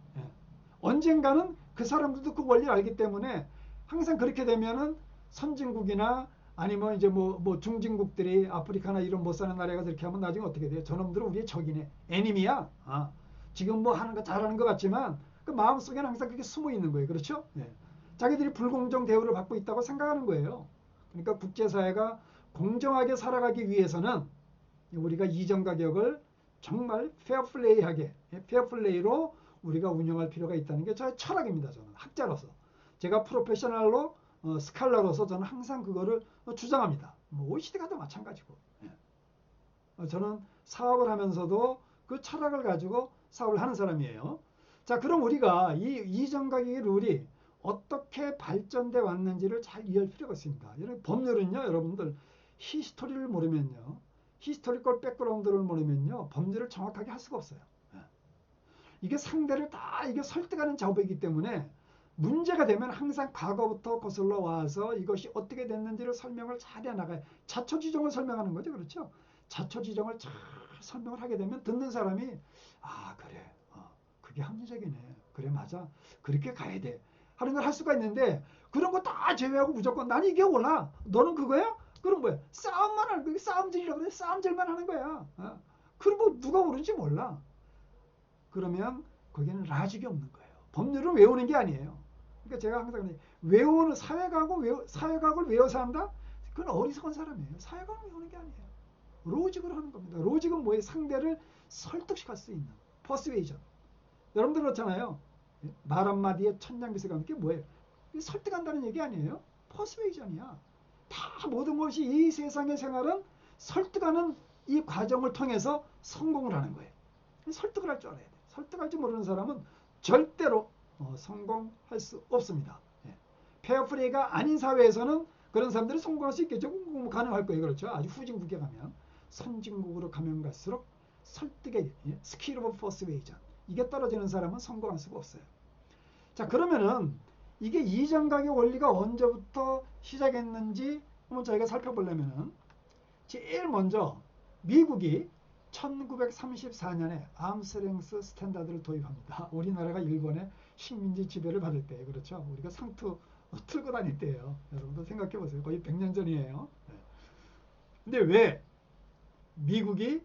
언젠가는 그 사람들도 그 원리를 알기 때문에 항상 그렇게 되면은 선진국이나 아니면 이제 뭐 중진국들이 아프리카나 이런 못 사는 나라가 그렇게 하면 나중에 어떻게 돼요? 저놈들은 우리의 적이네. 애니미야. 지금 뭐 하는 거 잘하는 것 같지만 그 마음속에는 항상 그게 숨어 있는 거예요. 그렇죠? 자기들이 불공정 대우를 받고 있다고 생각하는 거예요. 그러니까 국제사회가 공정하게 살아가기 위해서는 우리가 이전 가격을 정말 페어플레이하게 페어플레이로 우리가 운영할 필요가 있다는 게 저의 철학입니다. 저는 학자로서 제가 프로페셔널로 스칼라로서 저는 항상 그거를 주장합니다. 뭐 OECD가 다 마찬가지고 저는 사업을 하면서도 그 철학을 가지고 사업을 하는 사람이에요. 자, 그럼 우리가 이 이전 가격의 룰이 어떻게 발전돼 왔는지를 잘 이해할 필요가 있습니다. 법률은요, 여러분들 히스토리를 모르면요, 히스토리컬 백그라운드를 모르면요, 법률을 정확하게 할 수가 없어요. 이게 상대를 다 이게 설득하는 작업이기 때문에 문제가 되면 항상 과거부터 거슬러 와서 이것이 어떻게 됐는지를 설명을 잘 해나가요. 자초지종을 설명하는 거죠. 그렇죠? 자초지종을 잘 설명을 하게 되면 듣는 사람이 그래 그게 합리적이네. 그래 맞아. 그렇게 가야 돼. 하는 걸 할 수가 있는데 그런 거 다 제외하고 무조건 난 이게 몰라. 너는 그거야? 그럼 뭐야? 싸움만 하는 거야. 싸움질이라고 그래. 싸움질만 하는 거야. 그럼 뭐 누가 옳은지 몰라. 그러면 거기는 라직이 없는 거예요. 법률을 외우는 게 아니에요. 그러니까 제가 항상 외우는 사회과학을 외워서 한다? 그건 어리석은 사람이에요. 사회과학을 외우는 게 아니에요. 로직으로 하는 겁니다. 로직은 뭐예요? 상대를 설득시킬 수 있는 퍼스웨이전. 여러분들 그렇잖아요. 말 한마디에 천냥비서가 하는 게 뭐예요? 설득한다는 얘기 아니에요? 퍼스웨이전이야. 다 모든 것이 이 세상의 생활은 설득하는 이 과정을 통해서 성공을 하는 거예요. 설득을 할 줄 알아야 돼. 설득할 줄 모르는 사람은 절대로 성공할 수 없습니다. 페어플레이가 아닌 사회에서는 그런 사람들이 성공할 수 있겠죠. 가능할 거예요. 그렇죠. 아주 후진국에 가면. 선진국으로 가면 갈수록 설득의 스킬 오브 퍼스웨이전, 이게 떨어지는 사람은 성공할 수가 없어요. 자, 그러면은 이게 이전각의 원리가 언제부터 시작했는지 한번 저희가 살펴보려면은, 제일 먼저 미국이 1934년에 암스랭스 스탠다드를 도입합니다. 우리나라가 일본의 식민지 지배를 받을 때, 그렇죠. 우리가 상투 틀고 다닐 때예요. 여러분도 생각해 보세요. 거의 100년 전이에요. 근데 왜 미국이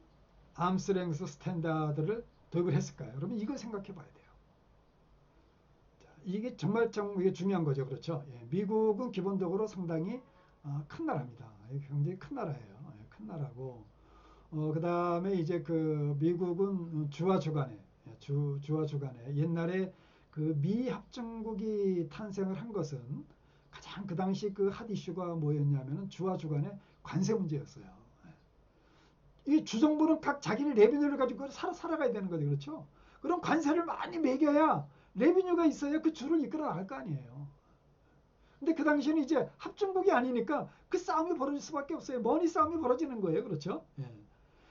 암스랭스 스탠다드를 도입을 했을까요? 여러분 이거 생각해 봐야 돼요. 자, 이게 정말 이게 중요한 거죠. 그렇죠. 미국은 기본적으로 상당히 큰 나라입니다. 굉장히 큰 나라예요. 큰 나라고, 그 다음에 이제 그 미국은 주와 주간에, 주와 주간에 옛날에 그 미합중국이 탄생을 한 것은 가장 그 당시 그 핫 이슈가 뭐였냐면은 주와 주간의 관세 문제였어요. 이 주정부는 각 자기네 레비뉴를 가지고 살아가야 되는 거죠. 그렇죠? 그럼 관세를 많이 매겨야 레비뉴가 있어야 그 주를 이끌어 나갈 거 아니에요. 근데 그 당시에는 이제 합중국이 아니니까 그 싸움이 벌어질 수밖에 없어요. 머니 싸움이 벌어지는 거예요. 그렇죠?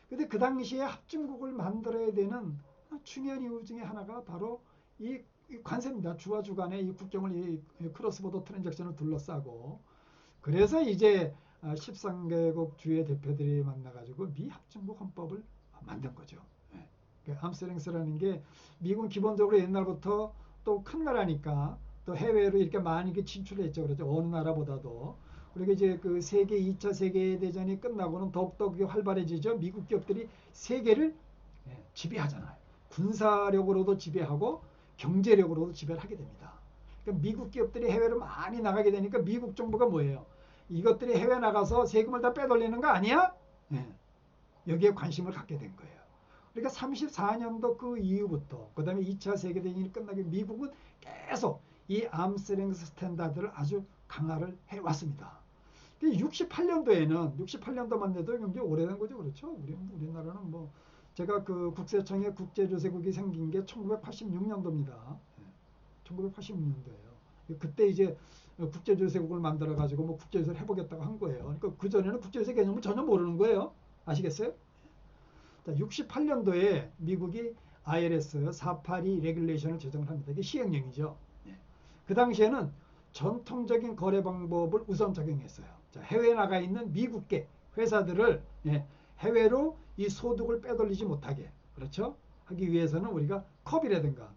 근데 그 당시에 합중국을 만들어야 되는 중요한 이유 중에 하나가 바로 이 관세입니다. 주와 주 간의 이 국경을, 이 크로스보더 트랜잭션을 둘러싸고, 그래서 이제 13개국 주의 대표들이 만나가지고 미합중국 헌법을 만든 거죠. 암스랭스라는 게, 미국은 기본적으로 옛날부터 또 큰 나라니까 또 해외로 이렇게 많이 진출을 했죠. 그렇죠. 어느 나라보다도. 그리고 이제 그 2차 세계대전이 끝나고는 더욱더 그게 활발해지죠. 미국 기업들이 세계를 지배하잖아요. 군사력으로도 지배하고 경제력으로도 지배를 하게 됩니다. 그러니까 미국 기업들이 해외로 많이 나가게 되니까 미국 정부가 뭐예요? 이것들이 해외 나가서 세금을 다 빼돌리는 거 아니야? 여기에 관심을 갖게 된 거예요. 그러니까 34년도 그 이후부터, 그 다음에 2차 세계대전이 끝나게 미국은 계속 이 암스랭스 스탠다드를 아주 강화를 해왔습니다. 68년도만 해도 굉장히 오래된 거죠. 그렇죠? 우리나라는 뭐, 제가 그 국세청의 국제조세국이 생긴 게 1986년도입니다. 1986년도예요. 그때 이제 국제조세국을 만들어가지고 뭐 국제조세를 해보겠다고 한 거예요. 그러니까 그전에는 국제조세 개념을 전혀 모르는 거예요. 아시겠어요? 자, 68년도에 미국이 IRS 482 레귤레이션을 제정을 합니다. 이게 시행령이죠. 그 당시에는 전통적인 거래 방법을 우선 적용했어요. 자, 해외에 나가 있는 미국계 회사들을 해외로 이 소득을 빼돌리지 못하게, 그렇죠? 하기 위해서는 우리가 컵이라든가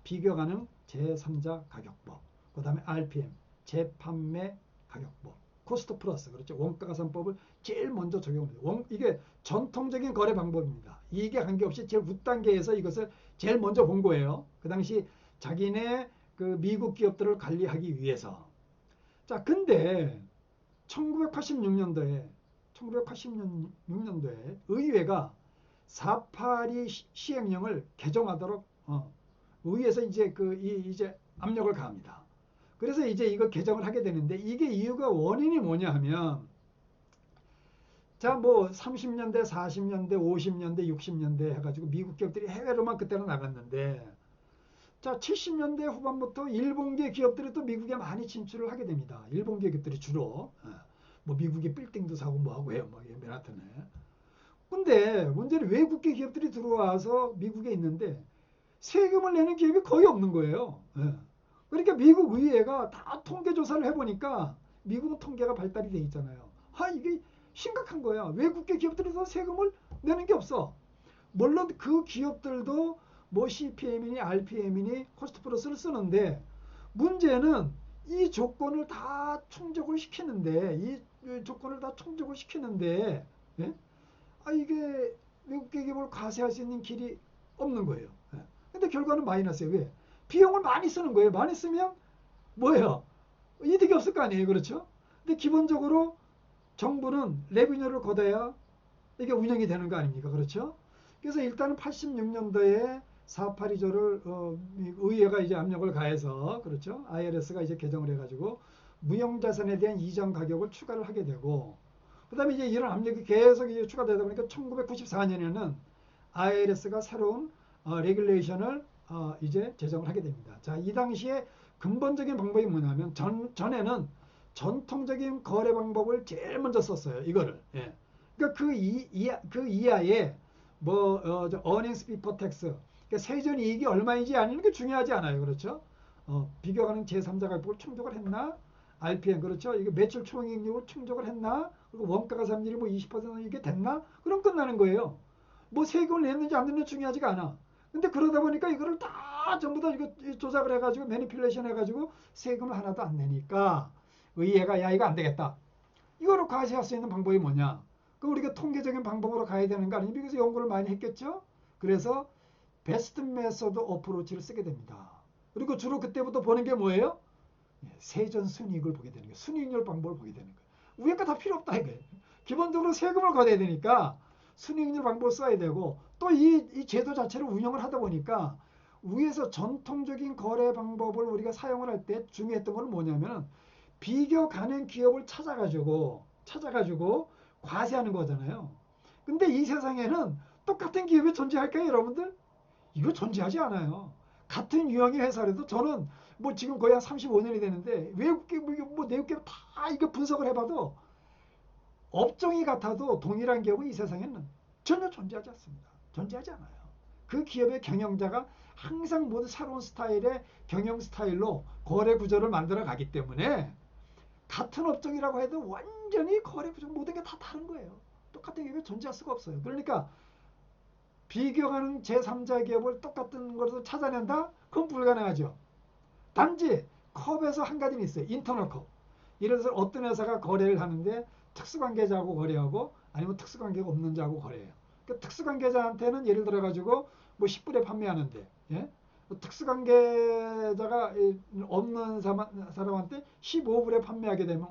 비교 가능 제3자 가격법, 그 다음에 RPM 재판매 가격법, 코스트 플러스, 그렇죠? 원가가산법을 제일 먼저 적용합니다. 이게 전통적인 거래 방법입니다. 이게 관계없이 제일 윗단계에서 이것을 제일 먼저 본 거예요. 그 당시 자기네 그 미국 기업들을 관리하기 위해서. 자, 근데 1986년도에 의회가 482 시행령을 개정하도록 의회에서 이제 이제 압력을 가합니다. 그래서 이제 이거 개정을 하게 되는데, 이게 이유가 원인이 뭐냐 하면, 자, 뭐 30년대, 40년대, 50년대, 60년대 해가지고 미국 기업들이 해외로만 그때는 나갔는데, 자, 70년대 후반부터 일본계 기업들이 또 미국에 많이 진출을 하게 됩니다. 일본계 기업들이 주로 뭐 미국의 빌딩도 사고 뭐 하고 해요. 막 맨하튼에. 근데 문제는 외국계 기업들이 들어와서 미국에 있는데 세금을 내는 기업이 거의 없는 거예요. 그러니까 미국 의회가 다 통계 조사를 해보니까, 미국은 통계가 발달이 돼 있잖아요. 이게 심각한 거야. 외국계 기업들이 더 세금을 내는 게 없어. 물론 그 기업들도 뭐 CPM이니 RPM이니 코스트 플러스를 쓰는데, 문제는 이 조건을 다 충족을 시키는데, 이게 외국계 기업을 과세할 수 있는 길이 없는 거예요. 근데 결과는 마이너스예요. 왜? 비용을 많이 쓰는 거예요. 많이 쓰면 뭐예요? 이득이 없을 거 아니에요. 그렇죠? 근데 기본적으로 정부는 레비뉴를 걷어야 이게 운영이 되는 거 아닙니까? 그렇죠? 그래서 일단은 86년도에 482조를 의회가 이제 압력을 가해서 그렇죠. IRS가 이제 개정을 해가지고 무형자산에 대한 이전 가격을 추가를 하게 되고 그다음에 이제 이런 압력이 계속 이제 추가되다 보니까 1994년에는 IRS가 새로운 레귤레이션을 이제 제정을 하게 됩니다. 자, 이 당시에 근본적인 방법이 뭐냐면 전에는 전통적인 거래 방법을 제일 먼저 썼어요. 이거를. 예. 그러니까 그 이하에 뭐 earnings before tax, 그러니까 세전 이익이 얼마인지 아니는 게 중요하지 않아요. 그렇죠? 비교가능 제3자 가격을 충족을 했나? RPM 그렇죠? 이게 매출 총이익률을 충족을 했나? 그리고 원가가 삼일이 뭐 20% 이게 됐나? 그럼 끝나는 거예요. 뭐 세금을 냈는지 안 냈는지 중요하지가 않아. 근데 그러다 보니까 이거를 다 전부 다 이거 조작을 해가지고 매니플레이션 해가지고 세금을 하나도 안 내니까 의회가 야 이거 안 되겠다. 이거를 과시할 수 있는 방법이 뭐냐? 그 우리가 통계적인 방법으로 가야 되는 거 아닙니까? 그래서 연구를 많이 했겠죠. 그래서 베스트 메서드 어프로치를 쓰게 됩니다. 그리고 주로 그때부터 보는 게 뭐예요? 세전 순이익을 보게 되는 거예요. 순이익률 방법을 보게 되는 거예요. 위에 거 다 필요 없다 이거예요. 기본적으로 세금을 걷어야 되니까 순이익률 방법을 써야 되고 또 이 제도 자체를 운영을 하다 보니까 위에서 전통적인 거래 방법을 우리가 사용을 할 때 중요했던 건 뭐냐면 비교 가능 기업을 찾아가지고 과세하는 거잖아요. 근데 이 세상에는 똑같은 기업이 존재할까요, 여러분들? 이거 존재하지 않아요. 같은 유형의 회사라도 저는 뭐 지금 거의 한 35년이 되는데 외국계 뭐 내국계 다 이거 분석을 해봐도 업종이 같아도 동일한 기업은 이 세상에는 전혀 존재하지 않습니다. 존재하지 않아요. 그 기업의 경영자가 항상 모두 새로운 스타일의 경영 스타일로 거래 구조를 만들어 가기 때문에 같은 업종이라고 해도 완전히 거래 구조 모든 게 다 다른 거예요. 똑같은 기업이 존재할 수가 없어요. 그러니까 비교하는 제3자 기업을 똑같은 것으로 찾아낸다? 그건 불가능하죠. 단지 컵에서 한 가지는 있어요. 인터널 컵. 예를 들어서 어떤 회사가 거래를 하는데 특수관계자하고 거래하고 아니면 특수관계가 없는 자하고 거래해요. 그러니까 특수관계자한테는 예를 들어 가지고 뭐 10불에 판매하는데 예? 특수관계자가 없는 사람한테 15불에 판매하게 되면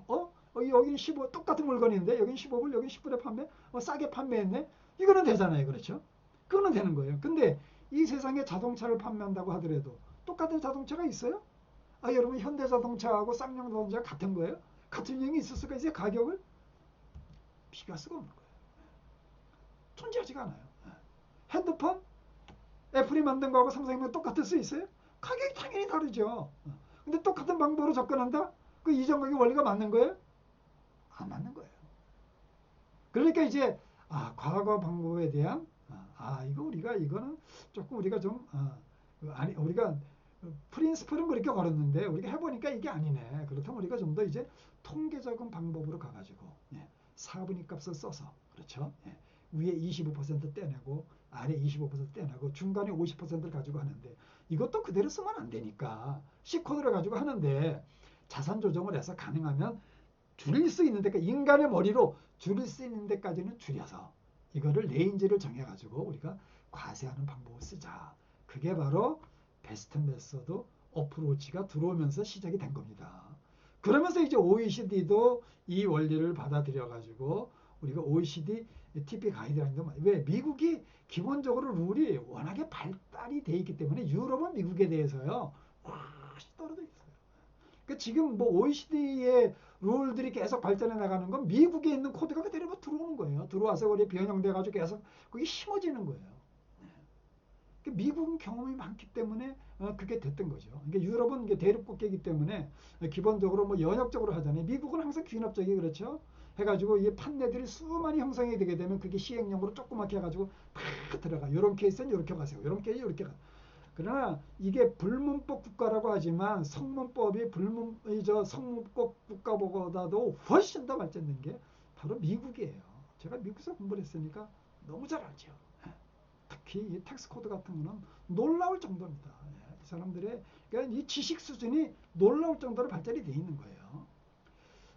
여기는 15 똑같은 물건인데 여기는 15불 여기는 10불에 판매 싸게 판매했네. 이거는 되잖아요. 그렇죠? 그거는 되는 거예요. 근데 이 세상에 자동차를 판매한다고 하더라도 똑같은 자동차가 있어요? 여러분 현대자동차하고 쌍용자동차가 같은 거예요? 같은 유형이 있을 수가 있어요? 가격을 비교할 수가 없는 거예요. 존재하지가 않아요. 핸드폰 애플이 만든 거하고 삼성이 만든 거 똑같을 수 있어요? 가격이 당연히 다르죠. 근데 똑같은 방법으로 접근한다? 그 이전 가격 원리가 맞는 거예요? 안 맞는 거예요. 그러니까 이제 과거 방법에 대한 이거는 조금 우리가 좀 우리가 프린스플은 그렇게 걸었는데 우리가 해보니까 이게 아니네. 그렇다면 우리가 좀 더 이제 통계적인 방법으로 가가지고 4분위 값을 써서 그렇죠. 위에 25% 떼내고 아래 25% 떼내고 중간에 50%를 가지고 하는데 이것도 그대로 쓰면 안 되니까 C코드를 가지고 하는데 자산 조정을 해서 가능하면 줄일 수 있는 데까지 인간의 머리로 줄일 수 있는 데까지는 줄여서 이거를 레인지를 정해가지고 우리가 과세하는 방법을 쓰자. 그게 바로 베스트 메서드 어프로치가 들어오면서 시작이 된 겁니다. 그러면서 이제 OECD도 이 원리를 받아들여 가지고 우리가 OECD TP 가이드라인도 왜 미국이 기본적으로 룰이 워낙에 발달이 돼 있기 때문에 유럽은 미국에 대해서요 훨씬 떨어져 있어요. 그러니까 지금 뭐 OECD의 룰들이 계속 발전해 나가는 건 미국에 있는 코드가 그대로 들어오는 거예요. 들어와서 우리 변형돼 가지고 계속 그게 심어지는 거예요. 미국은 경험이 많기 때문에 그게 됐던 거죠. 그러니까 유럽은 이게 대륙국계이기 때문에 기본적으로 뭐 연역적으로 하잖아요. 미국은 항상 귀납적이 그렇죠. 해가지고 이 판례들이 수많이 형성이 되게 되면 그게 시행령으로 조그맣게 해가지고 다 들어가. 이런 케이스는 이렇게 가세요. 이런 케이스 이렇게 가. 그러나 이게 불문법 국가라고 하지만 성문법이 성문법 국가보다도 훨씬 더 발전된 게 바로 미국이에요. 제가 미국에서 공부를 했으니까 너무 잘 알죠. 특히 이 텍스 코드 같은 거는 놀라울 정도입니다. 이 사람들의 그러니까 이 지식 수준이 놀라울 정도로 발달이 돼 있는 거예요.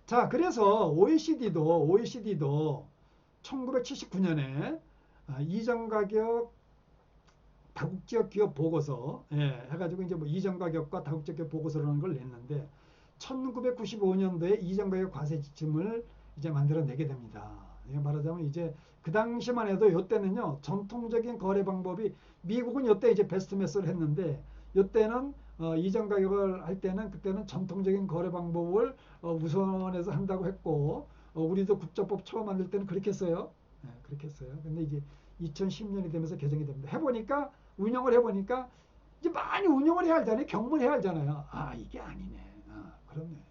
자, 그래서 OECD도 1979년에 이전 가격 다국지역 기업 보고서 해가지고 이제 뭐 이전 가격과 다국지역 기업 보고서라는 걸 냈는데 1995년도에 이전 가격 과세 지침을 이제 만들어내게 됩니다. 말하자면 이제 그 당시만 해도 이때는요 전통적인 거래 방법이 미국은 이때 이제 베스트 매스를 했는데 이때는 이전 가격을 할 때는 그때는 전통적인 거래 방법을 우선해서 한다고 했고 우리도 국제법 처음 만들 때는 그렇게 했어요. 그렇게 했어요. 근데 이제 2010년이 되면서 개정이 됩니다. 해보니까 운영을 해보니까 이제 많이 운영을 해야 하잖아요. 경문해야 하잖아요. 아 이게 아니네. 그렇네.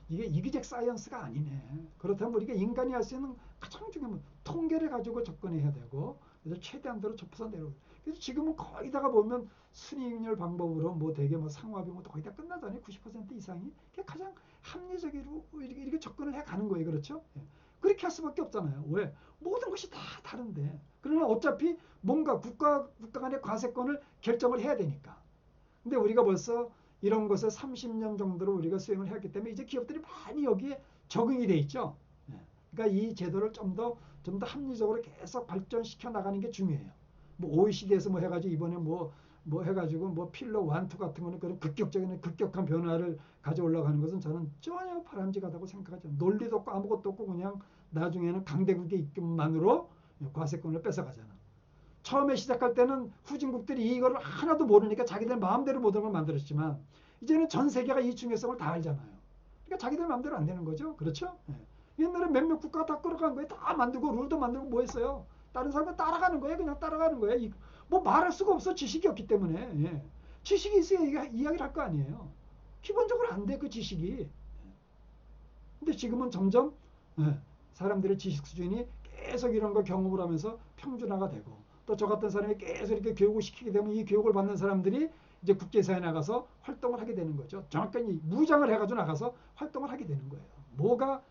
이게 이기적 사이언스가 아니네. 그렇다면 우리가 인간이 할 수 있는 가장 중요한 통계를 가지고 접근해야 되고 그래서 최대한도로 좁혀서 내려오고 그래서 지금은 거의 다가 보면 순이익률 방법으로 뭐 되게 뭐 상호합의 뭐 거의 다 끝나잖아요. 90% 이상이. 그게 가장 합리적으로 이렇게 접근을 해 가는 거예요. 그렇죠? 그렇게 할 수밖에 없잖아요. 왜? 모든 것이 다 다른데. 그러나 어차피 뭔가 국가 간의 과세권을 결정을 해야 되니까. 근데 우리가 벌써 이런 것을 30년 정도로 우리가 수행을 했기 때문에 이제 기업들이 많이 여기에 적응이 돼 있죠. 그러니까 이 제도를 좀 더 합리적으로 계속 발전시켜 나가는 게 중요해요. 뭐 OECD에서 뭐 해가지고 이번에 뭐 해가지고 뭐 필러 1, 2 같은 거는 그런 급격한 변화를 가져올라가는 것은 저는 전혀 바람직하다고 생각하죠. 논리도 없고 아무것도 없고 그냥 나중에는 강대국의 입김만으로 과세권을 뺏어가잖아. 처음에 시작할 때는 후진국들이 이걸 하나도 모르니까 자기들 마음대로 모든 걸 만들었지만 이제는 전 세계가 이 중요성을 다 알잖아요. 그러니까 자기들 마음대로 안 되는 거죠. 그렇죠? 옛날에 몇몇 국가가 다 끌어간 거예요. 다 만들고 룰도 만들고 뭐 했어요. 다른 사람은 따라가는 거예요. 그냥 따라가는 거예요. 뭐 말할 수가 없어. 지식이 없기 때문에. 지식이 있어야 이야기를 할 거 아니에요. 기본적으로 안 돼. 그 지식이. 근데 지금은 점점 사람들의 지식 수준이 계속 이런 거 경험을 하면서 평준화가 되고 또 저 같은 사람이 계속 이렇게 교육을 시키게 되면 이 교육을 받는 사람들이 이제 국제사회에 나가서 활동을 하게 되는 거죠. 정확히 무장을 해가지고 나가서 활동을 하게 되는 거예요. 뭐가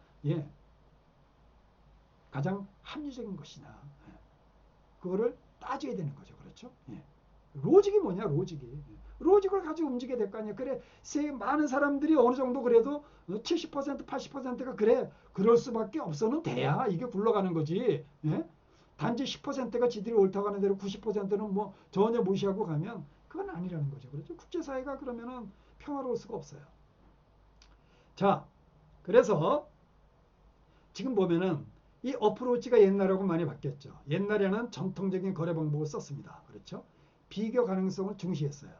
가장 합리적인 것이냐. 그거를 따져야 되는 거죠. 그렇죠? 로직이 뭐냐, 로직이. 로직을 가지고 움직여야 될 거 아니야. 그래, 많은 사람들이 어느 정도 그래도 70%, 80%가 그래, 그럴 수밖에 없어는 돼야 이게 굴러가는 거지. 단지 10%가 지들이 옳다고 하는 대로 90%는 뭐 전혀 무시하고 가면 그건 아니라는 거죠. 그렇죠? 국제사회가 그러면은 평화로울 수가 없어요. 자, 그래서 지금 보면은 이 어프로치가 옛날하고 많이 바뀌었죠. 옛날에는 전통적인 거래 방법을 썼습니다. 그렇죠? 비교 가능성을 중시했어요.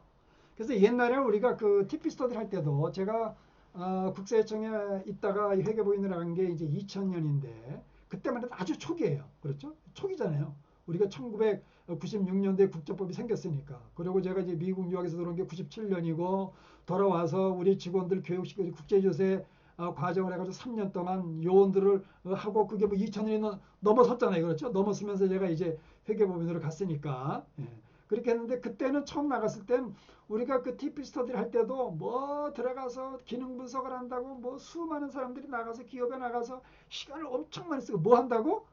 그래서 옛날에는 우리가 그 TP 스터디 할 때도 제가 국세청에 있다가 회계부인을 한 게 이제 2000년인데 그때만 해도 아주 초기예요. 그렇죠? 초기잖아요. 우리가 1996년도에 국제법이 생겼으니까. 그리고 제가 이제 미국 유학에서 들어온 게 97년이고 돌아와서 우리 직원들 교육시키고 국제조세 과정을 해가지고 3년 동안 요원들을 하고 그게 뭐 2000년이 넘어섰잖아요. 그렇죠? 넘었으면서 제가 이제 회계법인으로 갔으니까. 그렇게 했는데 그때는 처음 나갔을 땐 우리가 그 TP 스터디를 할 때도 뭐 들어가서 기능 분석을 한다고 뭐 수많은 사람들이 나가서 기업에 나가서 시간을 엄청 많이 쓰고 뭐 한다고?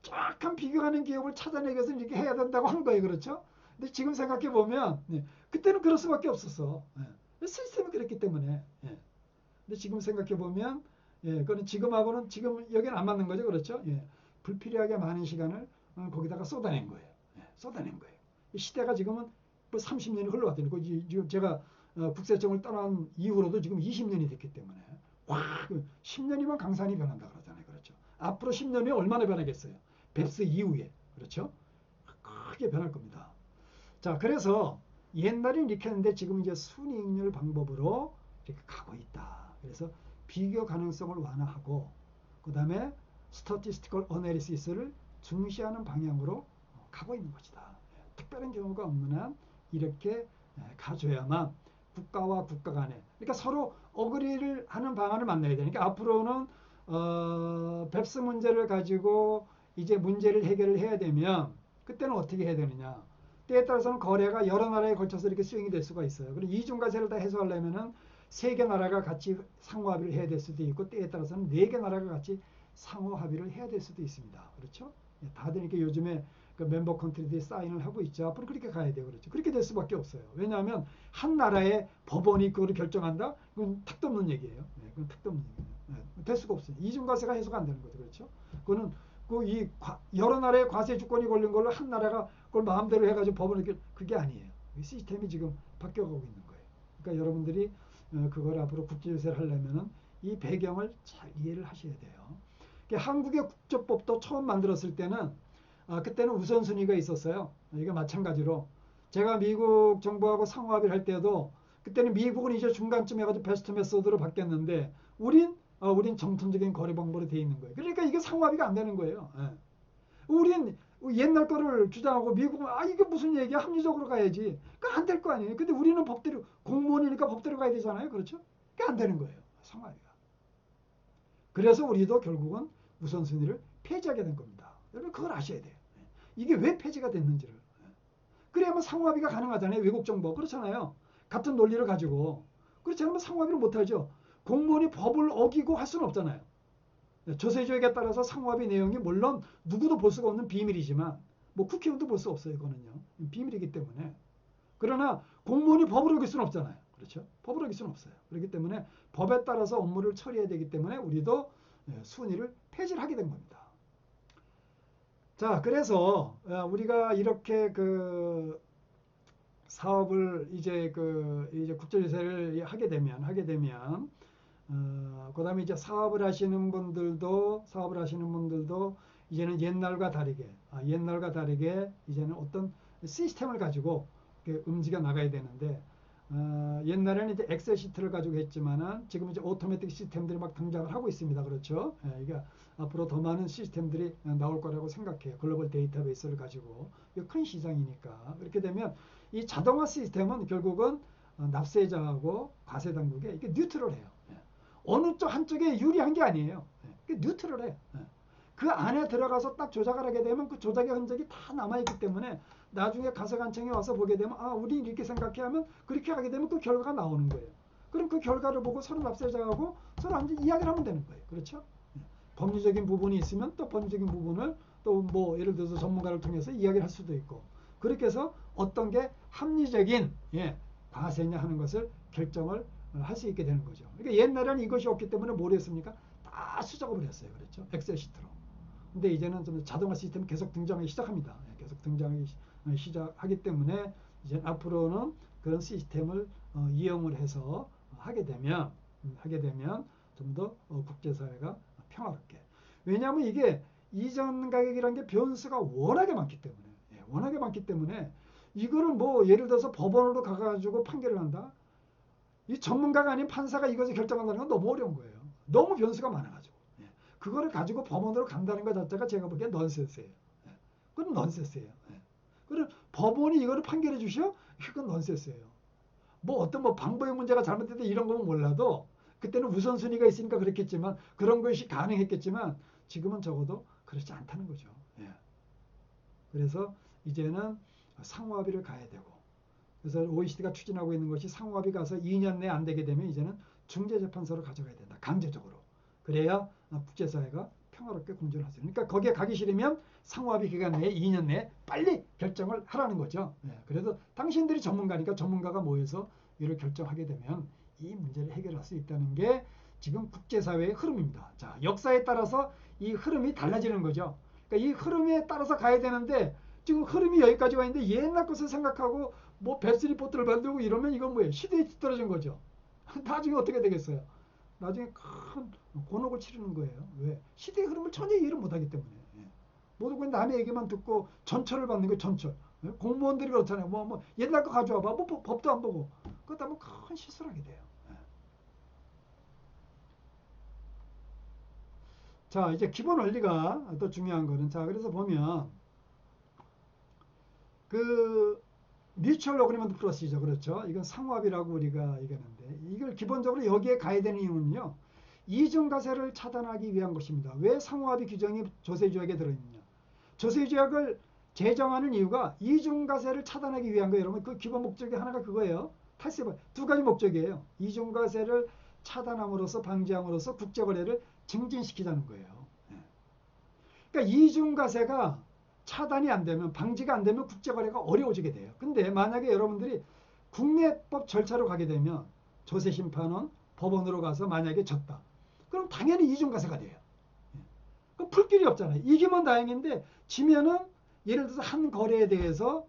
정확한 비교하는 기업을 찾아내기 위해서 이렇게 해야 된다고 한 거예요. 그렇죠? 근데 지금 생각해 보면 그때는 그럴 수밖에 없었어. 시스템이 그랬기 때문에. 근데 지금 생각해 보면 그거는 지금하고는 지금 여기는 안 맞는 거죠. 그렇죠? 불필요하게 많은 시간을 거기다가 쏟아낸 거예요. 쏟아낸 거예요. 시대가 지금은 뭐 30년이 흘러왔더니 지금 제가 국세청을 떠난 이후로도 지금 20년이 됐기 때문에 와 10년이면 강산이 변한다 그러잖아요. 그렇죠? 앞으로 10년이 얼마나 변하겠어요? 뱁스 이후에. 그렇죠? 크게 변할 겁니다. 자, 그래서 옛날엔 이렇게 했는데 지금 이제 순이익률 방법으로 이렇게 가고 있다. 그래서 비교 가능성을 완화하고 그 다음에 statistical analysis를 중시하는 방향으로 가고 있는 것이다. 특별한 경우가 없는 한 이렇게 가줘야만 국가와 국가 간에 그러니까 서로 어그리를 하는 방안을 만나야 되니까 앞으로는 뱁스 문제를 가지고 이제 문제를 해결을 해야 되면 그때는 어떻게 해야 되느냐. 때에 따라서는 거래가 여러 나라에 걸쳐서 이렇게 수행이 될 수가 있어요. 그리고 이중과세를 다 해소하려면은 3개 나라가 같이 상호 합의를 해야 될 수도 있고 때에 따라서는 4개 나라가 같이 상호 합의를 해야 될 수도 있습니다. 그렇죠? 다들 이렇게 요즘에 그 멤버 컨트리들이 사인을 하고 있죠. 앞으로 그렇게 가야 돼요. 그렇죠? 그렇게 될 수밖에 없어요. 왜냐하면 한 나라의 법원이 그거를 결정한다? 그건 택도 없는 얘기예요. 그건 택도 없는 얘기예요. 될 수가 없어요. 이중과세가 해소가 안 되는 거죠. 그렇죠? 그거는 여러 나라의 과세 주권이 걸린 걸로 한 나라가 그걸 마음대로 해가지고 법원을 그게 아니에요. 시스템이 지금 바뀌어가고 있는 거예요. 그러니까 여러분들이 그걸 앞으로 국제조세를 하려면은 이 배경을 잘 이해를 하셔야 돼요. 한국의 국조법도 처음 만들었을 때는 그때는 우선순위가 있었어요. 이게 마찬가지로 제가 미국 정부하고 상호합의를 할 때도 그때는 미국은 이제 중간쯤 해가지고 베스트 메소드로 바뀌었는데 우린 정통적인 거래 방법으로 돼 있는 거예요. 그러니까 이게 상호합의가 안 되는 거예요. 예. 우린 옛날 거를 주장하고 미국은 이게 무슨 얘기야? 합리적으로 가야지. 그러니까 안 될 거 아니에요. 근데 우리는 법대로 공무원이니까 법대로 가야 되잖아요. 그렇죠? 그게 안 되는 거예요. 상호합의가. 그래서 우리도 결국은 우선순위를 폐지하게 된 겁니다. 여러분 그걸 아셔야 돼요. 이게 왜 폐지가 됐는지를. 그래야만 상호합의가 가능하잖아요. 외국 정부. 그렇잖아요. 같은 논리를 가지고. 그렇지 않으면 상호합의를 못하죠. 공무원이 법을 어기고 할 수는 없잖아요. 조세조약에 따라서 상호합의 내용이 물론 누구도 볼 수가 없는 비밀이지만 뭐 국회의원도 볼 수 없어요. 이거는요. 비밀이기 때문에. 그러나 공무원이 법을 어길 수는 없잖아요. 그렇죠? 법을 어길 수는 없어요. 그렇기 때문에 법에 따라서 업무를 처리해야 되기 때문에 우리도 순위를 폐지를 하게 된 겁니다. 자, 그래서 우리가 이렇게 그 사업을 이제 국제조세를 하게 되면 그다음에 이제 사업을 하시는 분들도 이제는 옛날과 다르게 이제는 어떤 시스템을 가지고 움직여 나가야 되는데 옛날에는 이제 엑셀 시트를 가지고 했지만은 지금 이제 오토매틱 시스템들이 막 등장을 하고 있습니다. 그렇죠? 이게 앞으로 더 많은 시스템들이 나올 거라고 생각해요. 글로벌 데이터베이스를 가지고. 이게 큰 시장이니까. 그렇게 되면 이 자동화 시스템은 결국은 납세자하고 과세 당국에 이게 뉴트럴해요. 어느 쪽 한쪽에 유리한 게 아니에요. 뉴트럴해. 그 안에 들어가서 딱 조작을 하게 되면 그 조작의 흔적이 다 남아있기 때문에 나중에 가서관청에 와서 보게 되면 우리 이렇게 생각해 하면 그렇게 하게 되면 그 결과가 나오는 거예요. 그럼 그 결과를 보고 서로 납세자하고 서로 앉아 이야기를 하면 되는 거예요. 그렇죠? 법리적인 부분이 있으면 또 법리적인 부분을 또 뭐 예를 들어서 전문가를 통해서 이야기를 할 수도 있고 그렇게 해서 어떤 게 합리적인 과세냐 하는 것을 결정을 할 수 있게 되는 거죠. 그러니까 옛날에는 이것이 없기 때문에 뭘 했습니까? 다 수작업을 했어요. 그렇죠? 엑셀 시트로. 근데 이제는 좀 자동화 시스템이 계속 등장하기 시작합니다. 계속 등장하기 시작하기 때문에 이제 앞으로는 그런 시스템을 이용을 해서 하게 되면 좀 더 국제사회가 평화롭게. 왜냐하면 이게 이전 가격이라는 게 변수가 워낙에 많기 때문에 이거를 뭐 예를 들어서 법원으로 가가지고 판결을 한다. 이 전문가가 아닌 판사가 이것을 결정한다는 건 너무 어려운 거예요. 너무 변수가 많아가지고. 그거를 가지고 법원으로 간다는 것 자체가 제가 보기엔 넌센스예요. 그건 넌센스예요. 그럼 법원이 이거를 판결해 주셔? 그건 넌센스예요. 뭐 어떤 방법의 문제가 잘못됐다 이런 거면 몰라도 그때는 우선순위가 있으니까 그랬겠지만 그런 것이 가능했겠지만 지금은 적어도 그렇지 않다는 거죠. 그래서 이제는 상호합의를 가야 되고 그래서 OECD가 추진하고 있는 것이 상호합의 가서 2년 내에 안 되게 되면 이제는 중재재판소로 가져가야 된다. 강제적으로. 그래야 국제사회가 평화롭게 공존할 수 있어요. 그러니까 거기에 가기 싫으면 상호합의 기간 내에 2년 내에 빨리 결정을 하라는 거죠. 그래서 당신들이 전문가니까 전문가가 모여서 이를 결정하게 되면 이 문제를 해결할 수 있다는 게 지금 국제사회의 흐름입니다. 자, 역사에 따라서 이 흐름이 달라지는 거죠. 그러니까 이 흐름에 따라서 가야 되는데 지금 흐름이 여기까지 와 있는데 옛날 것을 생각하고 뭐 베스트 리포트를 만들고 이러면 이건 뭐예요? 시대에 뒤떨어진 거죠. 나중에 어떻게 되겠어요? 나중에 큰 곤혹을 치르는 거예요. 왜? 시대의 흐름을 전혀 이해를 못하기 때문에. 모두 그냥 남의 얘기만 듣고 전철을 받는 거예요. 전철. 공무원들이 그렇잖아요. 뭐 옛날 거 가져와봐. 뭐 법도 안 보고. 그러다 보면 큰 실수를 하게 돼요. 자, 이제 기본 원리가 또 중요한 거는 자, 그래서 보면 그 뮤추얼 어그리먼트 프로시저 그렇죠. 이건 상호합의라고 우리가 얘기하는데 이걸 기본적으로 여기에 가야 되는 이유는요. 이중과세를 차단하기 위한 것입니다. 왜 상호합의 규정이 조세조약에 들어있느냐. 조세조약을 제정하는 이유가 이중과세를 차단하기 위한 거예요. 여러분 그 기본 목적이 하나가 그거예요. 탈세법 두 가지 목적이에요. 이중과세를 차단함으로써 방지함으로써 국제거래를 증진시키자는 거예요. 그러니까 이중과세가 차단이 안 되면 방지가 안 되면 국제거래가 어려워지게 돼요. 근데 만약에 여러분들이 국내법 절차로 가게 되면 조세심판원 법원으로 가서 만약에 졌다. 그럼 당연히 이중과세가 돼요. 그럼 풀 길이 없잖아요. 이기면 다행인데 지면은 예를 들어서 한 거래에 대해서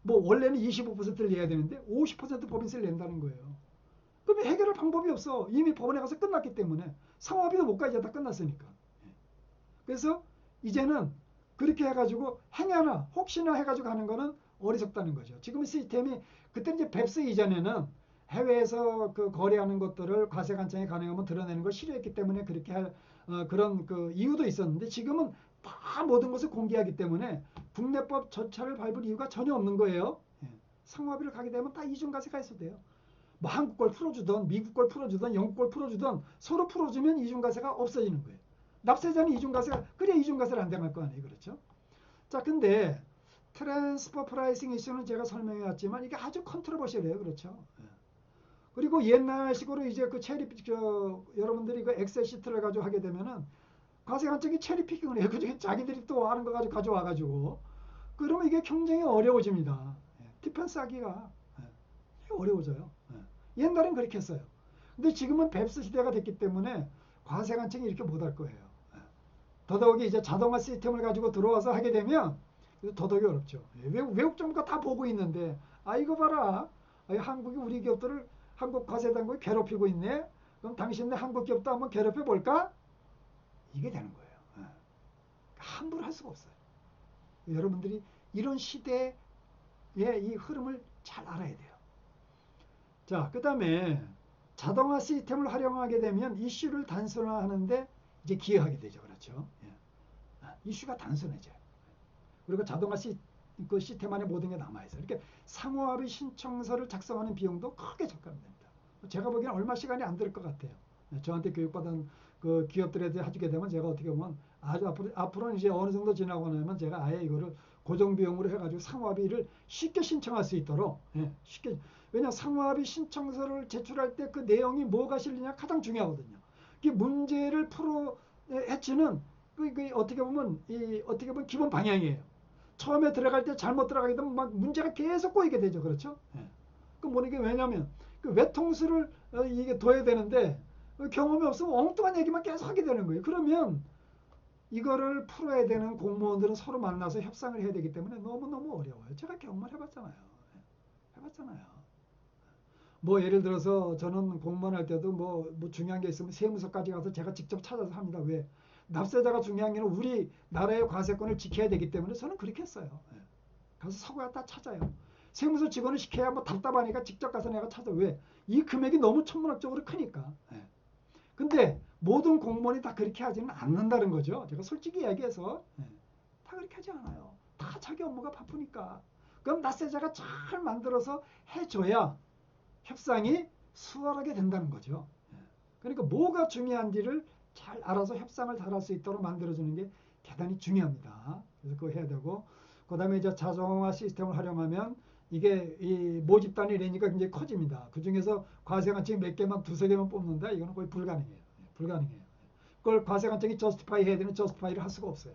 뭐 원래는 25%를 내야 되는데 50% 법인세를 낸다는 거예요. 그럼 해결할 방법이 없어. 이미 법원에 가서 끝났기 때문에 상호합의도 못 가지 다 끝났으니까. 그래서 이제는 그렇게 해가지고 행여나 혹시나 해가지고 하는 거는 어리석다는 거죠. 지금 시스템이 그때 이제 뱁스 이전에는 해외에서 그 거래하는 것들을 과세관청에 가능하면 드러내는 걸 싫어했기 때문에 그렇게 할 그런 그 이유도 있었는데 지금은 다 모든 것을 공개하기 때문에 국내법 절차를 밟을 이유가 전혀 없는 거예요. 예. 상호합의를 가게 되면 다 이중과세가 있어도 돼요. 뭐 한국 걸 풀어주던 미국 걸 풀어주던 영국 걸 풀어주던 서로 풀어주면 이중과세가 없어지는 거예요. 납세자는 이중과세가 그래야 이중과세를 안 당할 거 아니에요. 그렇죠? 자, 근데 트랜스퍼 프라이싱 이슈는 제가 설명해 왔지만 이게 아주 컨트로버시해요. 그렇죠? 예. 그리고 옛날식으로 이제 그 여러분들이 그 엑셀 시트를 가지고 하게 되면은 과세관청이 체리 피킹을 해요. 그중에 자기들이 또 하는 거 가지고 가져와가지고 그러면 이게 경쟁이 어려워집니다. 예. 디펜스 하기가 어려워져요. 예. 옛날엔 그렇게 했어요. 근데 지금은 뱁스 시대가 됐기 때문에 과세관청이 이렇게 못할 거예요. 예. 더더욱이 이제 자동화 시스템을 가지고 들어와서 하게 되면 더더욱이 어렵죠. 예. 외국 정부가 다 보고 있는데 이거 봐라. 한국이 우리 기업들을 한국 과세당국이 괴롭히고 있네. 그럼 당신네 한국 기업도 한번 괴롭혀 볼까? 이게 되는 거예요. 예. 함부로 할 수가 없어요. 여러분들이 이런 시대의 이 흐름을 잘 알아야 돼요. 자, 그 다음에 자동화 시스템을 활용하게 되면 이슈를 단순화하는데 이제 기여하게 되죠. 그렇죠? 예. 이슈가 단순해져요. 그리고 자동화 그 시스템 안에 모든 게 남아있어요. 이렇게 상호합의 신청서를 작성하는 비용도 크게 절감됩니다. 제가 보기에는 얼마 시간이 안 들 것 같아요. 저한테 교육받은 그 기업들에 대해 해주게 되면 제가 어떻게 보면 아주 앞으로는 이제 어느 정도 지나고 나면 제가 아예 이거를 고정비용으로 해가지고 상호합의를 쉽게 신청할 수 있도록 쉽게. 왜냐 상호합의 신청서를 제출할 때 그 내용이 뭐가 실리냐 가장 중요하거든요. 이 문제를 해치는 어떻게 보면 기본 방향이에요. 처음에 들어갈 때 잘못 들어가게 되면 막 문제가 계속 꼬이게 되죠. 그렇죠? 그 뭐는 게 왜냐면 그 외통수를 이게 둬야 되는데 경험이 없으면 엉뚱한 얘기만 계속 하게 되는 거예요. 그러면 이거를 풀어야 되는 공무원들은 서로 만나서 협상을 해야 되기 때문에 너무너무 어려워요. 제가 경험을 해봤잖아요. 뭐 예를 들어서 저는 공무원 할 때도 뭐 중요한 게 있으면 세무서까지 가서 제가 직접 찾아서 합니다. 왜? 납세자가 중요한 게 아니라 우리나라의 과세권을 지켜야 되기 때문에 저는 그렇게 했어요. 가서 서고 갖다 찾아요. 세무서 직원을 시켜야 뭐 답답하니까 직접 가서 내가 찾아. 왜? 이 금액이 너무 천문학적으로 크니까. 근데 모든 공무원이 다 그렇게 하지는 않는다는 거죠. 제가 솔직히 이야기해서 다 그렇게 하지 않아요. 다 자기 업무가 바쁘니까. 그럼 납세자가 잘 만들어서 해줘야 협상이 수월하게 된다는 거죠. 그러니까 뭐가 중요한지를 잘 알아서 협상을 잘할 수 있도록 만들어주는 게 대단히 중요합니다. 그래서 그거 해야 되고, 그 다음에 이제 자동화 시스템을 활용하면 이게 이 모집단이 되니까 굉장히 커집니다. 그 중에서 과세관청이 몇 개만 두세 개만 뽑는다? 이거는 거의 불가능해요. 불가능해요. 그걸 과세관청이 저스티파이 해야 되는 저스티파이를 할 수가 없어요.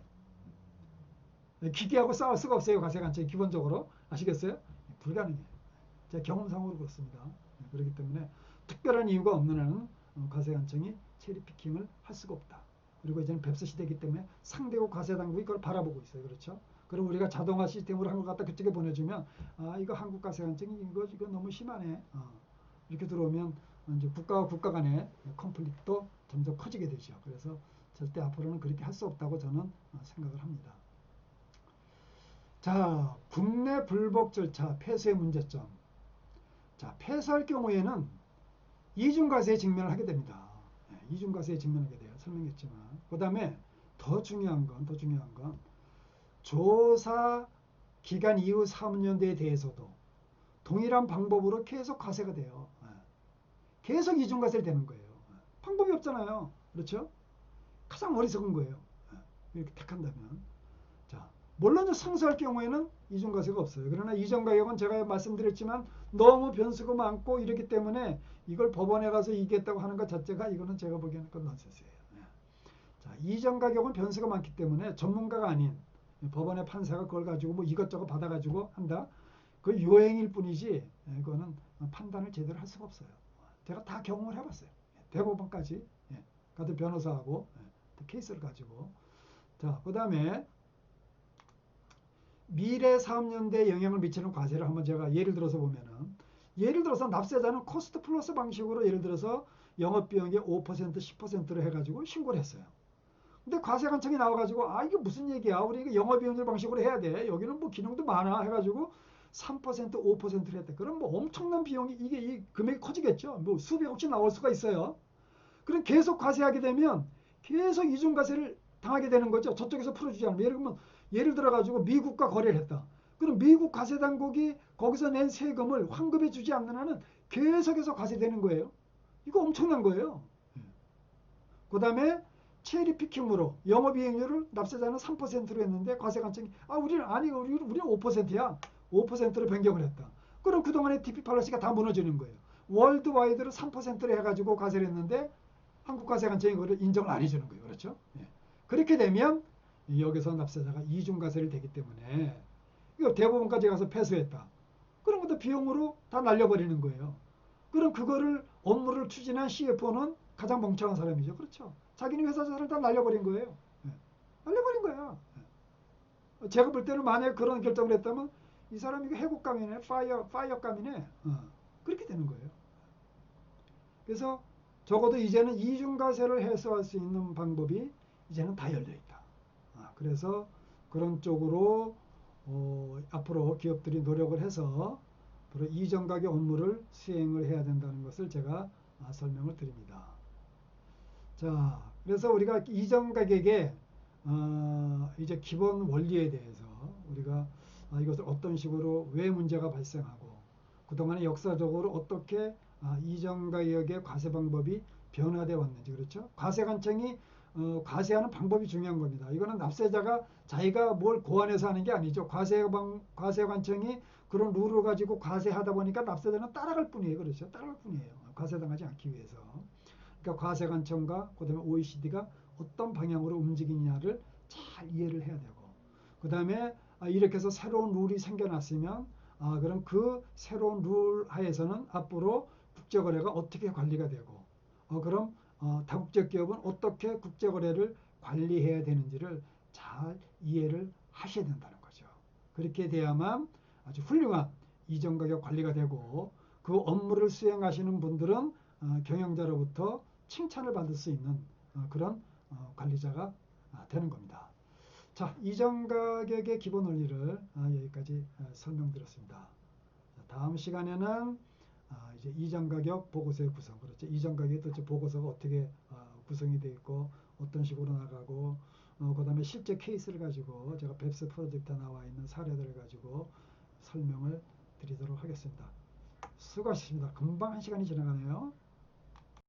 기계하고 싸울 수가 없어요. 과세관청이 기본적으로. 아시겠어요? 불가능해요. 제 경험상으로 그렇습니다. 그렇기 때문에 특별한 이유가 없는 한은 과세관청이 체리피킹을 할 수가 없다. 그리고 이제는 뱁스 시대이기 때문에 상대국 과세당국이 그걸 바라보고 있어요. 그렇죠? 그럼 우리가 자동화 시스템으로 한 것 갖다 그쪽에 보내주면 이거 한국 과세관청이 이거 너무 심하네. 이렇게 들어오면 이제 국가와 국가 간의 컨플릭트도 점점 커지게 되죠. 그래서 절대 앞으로는 그렇게 할 수 없다고 저는 생각을 합니다. 자, 국내 불복 절차 폐쇄의 문제점. 자, 폐쇄할 경우에는 이중과세에 직면을 하게 됩니다. 이중과세에 직면하게 돼요. 설명했지만. 그 다음에 더 중요한 건 조사 기간 이후 사업연도에 대해서도 동일한 방법으로 계속 과세가 돼요. 계속 이중과세를 되는 거예요. 방법이 없잖아요. 그렇죠? 가장 어리석은 거예요. 이렇게 택한다면. 자, 물론 상수할 경우에는 이중과세가 없어요. 그러나 이전 가격은 제가 말씀드렸지만 너무 변수가 많고 이렇기 때문에 이걸 법원에 가서 이기겠다고 하는 것 자체가 이거는 제가 보기에는 그건 넌센스예요. 자, 이전 가격은 변수가 많기 때문에 전문가가 아닌 법원의 판사가 그걸 가지고 뭐 이것저것 받아가지고 한다. 그 요행일 뿐이지 이거는 판단을 제대로 할 수가 없어요. 제가 다 경험을 해봤어요. 대법원까지 같은 변호사하고 케이스를 가지고. 자, 그 다음에 미래 사업연대에 영향을 미치는 과세를 한번 제가 예를 들어서 보면은, 예를 들어서 납세자는 코스트 플러스 방식으로 예를 들어서 영업비용의 5% 10%로 해가지고 신고를 했어요. 근데 과세관청이 나와가지고 이게 무슨 얘기야? 우리 이거 영업이익률 방식으로 해야 돼. 여기는 뭐 기능도 많아 해가지고 3%, 5%를 했대. 그럼 뭐 엄청난 비용이 이게 이 금액이 커지겠죠. 뭐 수백억씩 나올 수가 있어요. 그럼 계속 과세하게 되면 계속 이중과세를 당하게 되는 거죠. 저쪽에서 풀어주지 않으면. 예를 들어가지고 미국과 거래를 했다. 그럼 미국 과세당국이 거기서 낸 세금을 환급해 주지 않는 한은 계속해서 과세되는 거예요. 이거 엄청난 거예요. 그 다음에 체리 피킹으로 영업이익률을 납세자는 3%로 했는데 과세관청이 우리는 5%야. 5%로 변경을 했다. 그럼 그동안의 DP 팔러시가 다 무너지는 거예요. 월드와이드로 3%로 해가지고 과세를 했는데 한국과세관청이 그걸 인정을 안 해주는 거예요. 그렇죠? 예. 그렇게 되면 여기서 납세자가 이중과세를 되기 때문에 이거 대법원까지 가서 패소했다. 그럼 그것도 비용으로 다 날려버리는 거예요. 그럼 그거를 업무를 추진한 CFO는 가장 멍청한 사람이죠. 그렇죠? 자기는 회사 자산을 다 날려버린 거예요. 예. 날려버린 거야. 예. 제가 볼 때는 만약에 그런 결정을 했다면 이 사람이 해고감이네, 파이어감이네. 그렇게 되는 거예요. 그래서 적어도 이제는 이중과세를 해소할 수 있는 방법이 이제는 다 열려있다. 그래서 그런 쪽으로 앞으로 기업들이 노력을 해서 앞으로 이전가격 업무를 수행을 해야 된다는 것을 제가 설명을 드립니다. 자, 그래서 우리가 이전가격의 이제 기본 원리에 대해서 우리가 이것을 어떤 식으로 왜 문제가 발생하고 그동안에 역사적으로 어떻게 이전가격의 과세 방법이 변화되어 왔는지 그렇죠? 과세관청이 과세하는 방법이 중요한 겁니다. 이거는 납세자가 자기가 뭘 고안해서 하는 게 아니죠. 과세관청이 그런 룰을 가지고 과세하다 보니까 납세자는 따라갈 뿐이에요. 그렇죠? 따라갈 뿐이에요. 과세당하지 않기 위해서. 그러니까 과세관청과 그다음에 OECD가 어떤 방향으로 움직이냐를 잘 이해를 해야 되고 그 다음에 이렇게 해서 새로운 룰이 생겨났으면 그럼 그 새로운 룰 하에서는 앞으로 국제거래가 어떻게 관리가 되고 그럼 다국적 기업은 어떻게 국제거래를 관리해야 되는지를 잘 이해를 하셔야 된다는 거죠. 그렇게 돼야만 아주 훌륭한 이전가격 관리가 되고 그 업무를 수행하시는 분들은 경영자로부터 칭찬을 받을 수 있는 그런 관리자가 되는 겁니다. 자, 이전가격의 기본 원리를 여기까지 설명드렸습니다. 다음 시간에는 이제 이전가격 보고서의 구성, 그렇죠? 이전가격의 도대체 보고서가 어떻게 구성이 되어 있고 어떤 식으로 나가고 그 다음에 실제 케이스를 가지고 제가 뱁스 프로젝트에 나와 있는 사례들을 가지고 설명을 드리도록 하겠습니다. 수고하셨습니다. 금방 한 시간이 지나가네요.